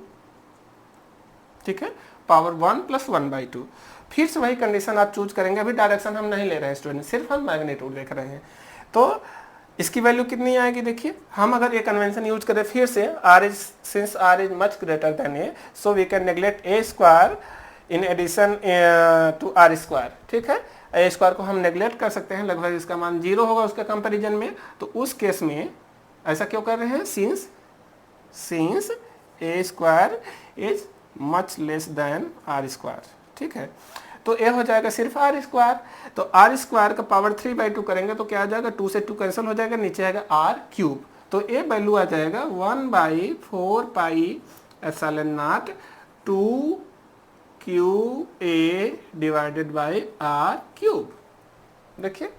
ठीक है, पावर 1 + 1/2। फिर से वही कंडीशन आप चूज करेंगे, अभी डायरेक्शन हम नहीं ले रहे हैं स्टूडेंट, सिर्फ हम मैग्नीट्यूड देख रहे हैं। तो इसकी वैल्यू कितनी आएगी, देखिए हम अगर ये कन्वेंशन यूज करें फिर से, since r is much greater than a, so we can neglect a square in addition to r square, ठीक है, ए स्क्वायर को हम नेग्लेक्ट कर सकते हैं, लगभग इसका मान 0 होगा उसके कंपेरिजन में। तो उस केस में ऐसा क्यों कर रहे हैं, since a square is much less than r square, ठीक है। तो ए हो जाएगा सिर्फ आर स्क्वायर, तो आर स्क्वायर का पावर 3/2 करेंगे तो क्या आ जाएगा, 2 से 2 कैंसिल हो जाएगा, नीचे आएगा आर क्यूब। तो ए वैल्यू आ जाएगा 1/4πε0 2QA divided by r cube. देखिए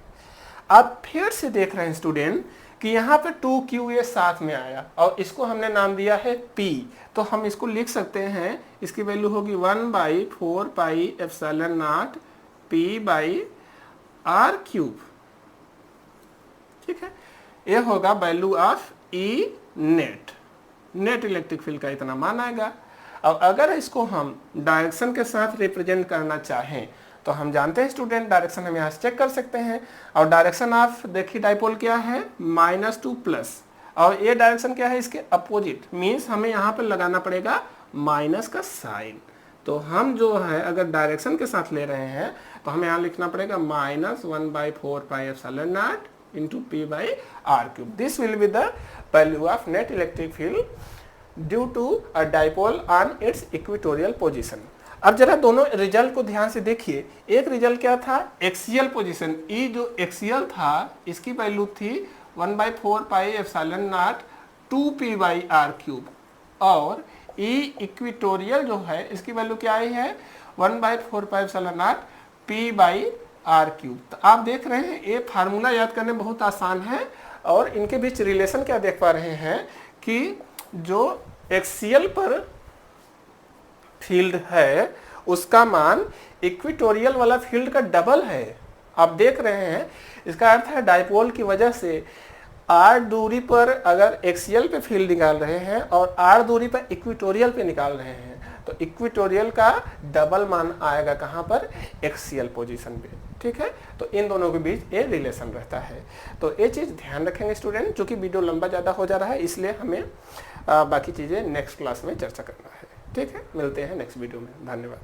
आप फिर से देख रहे हैं स्टूडेंट कि यहाँ पे 2q ये साथ में आया और इसको हमने नाम दिया है p, तो हम इसको लिख सकते हैं, इसकी वैल्यू होगी 1/4 pi epsilon not p by r cube. ठीक है, ये होगा value of E net, net electric field का इतना मान आएगा। और अगर इसको हम डायरेक्शन के साथ रिप्रेजेंट करना चाहें तो हम जानते हैं स्टूडेंट, डायरेक्शन हम यहाँ से चेक कर सकते हैं। और डायरेक्शन ऑफ देखिए डाइपोल क्या है, -2 प्लस, और ये डायरेक्शन क्या है इसके अपोजिट, मीन्स हमें यहाँ पर लगाना पड़ेगा माइनस का साइन। तो हम जो है अगर डायरेक्शन के साथ ले रहे हैं तो हमें यहाँ लिखना पड़ेगा -1/4 pi epsilon not into p by r cube. This will be the value of net electric field due to a dipole on its equatorial position. अब जरा दोनों रिजल्ट को ध्यान से देखिए। एक रिजल्ट क्या था, एक्सियल पोजीशन, E जो एक्सियल था इसकी वैल्यू थी 1/4 pi epsilon not 2p by r cube, और E इक्वेटोरियल जो है इसकी वैल्यू क्या आई है 1/4 pi epsilon not p by r cube. तो आप देख रहे हैं ये फार्मूला याद करने बहुत आसान है, और इनके बीच रिलेशन क्या देख पा रहे हैं कि जो एक्सियल पर फील्ड है उसका मान इक्वेटोरियल वाला फील्ड का डबल है। आप देख रहे हैं, इसका अर्थ है डाइपोल की वजह से r दूरी पर अगर एक्सियल पे फील्ड निकाल रहे हैं और r दूरी पर इक्वेटोरियल पे निकाल रहे हैं तो इक्वेटोरियल का डबल मान आएगा कहाँ पर, एक्सियल पोजीशन पे। ठीक है, तो इन दोनों के बीच ये रिलेशन रहता है। तो ये चीज़ ध्यान रखेंगे स्टूडेंट, चूंकि वीडियो लंबा ज़्यादा हो जा रहा है इसलिए हमें बाकी चीज़ें नेक्स्ट क्लास में चर्चा करना है। ठीक है, मिलते हैं नेक्स्ट वीडियो में, धन्यवाद।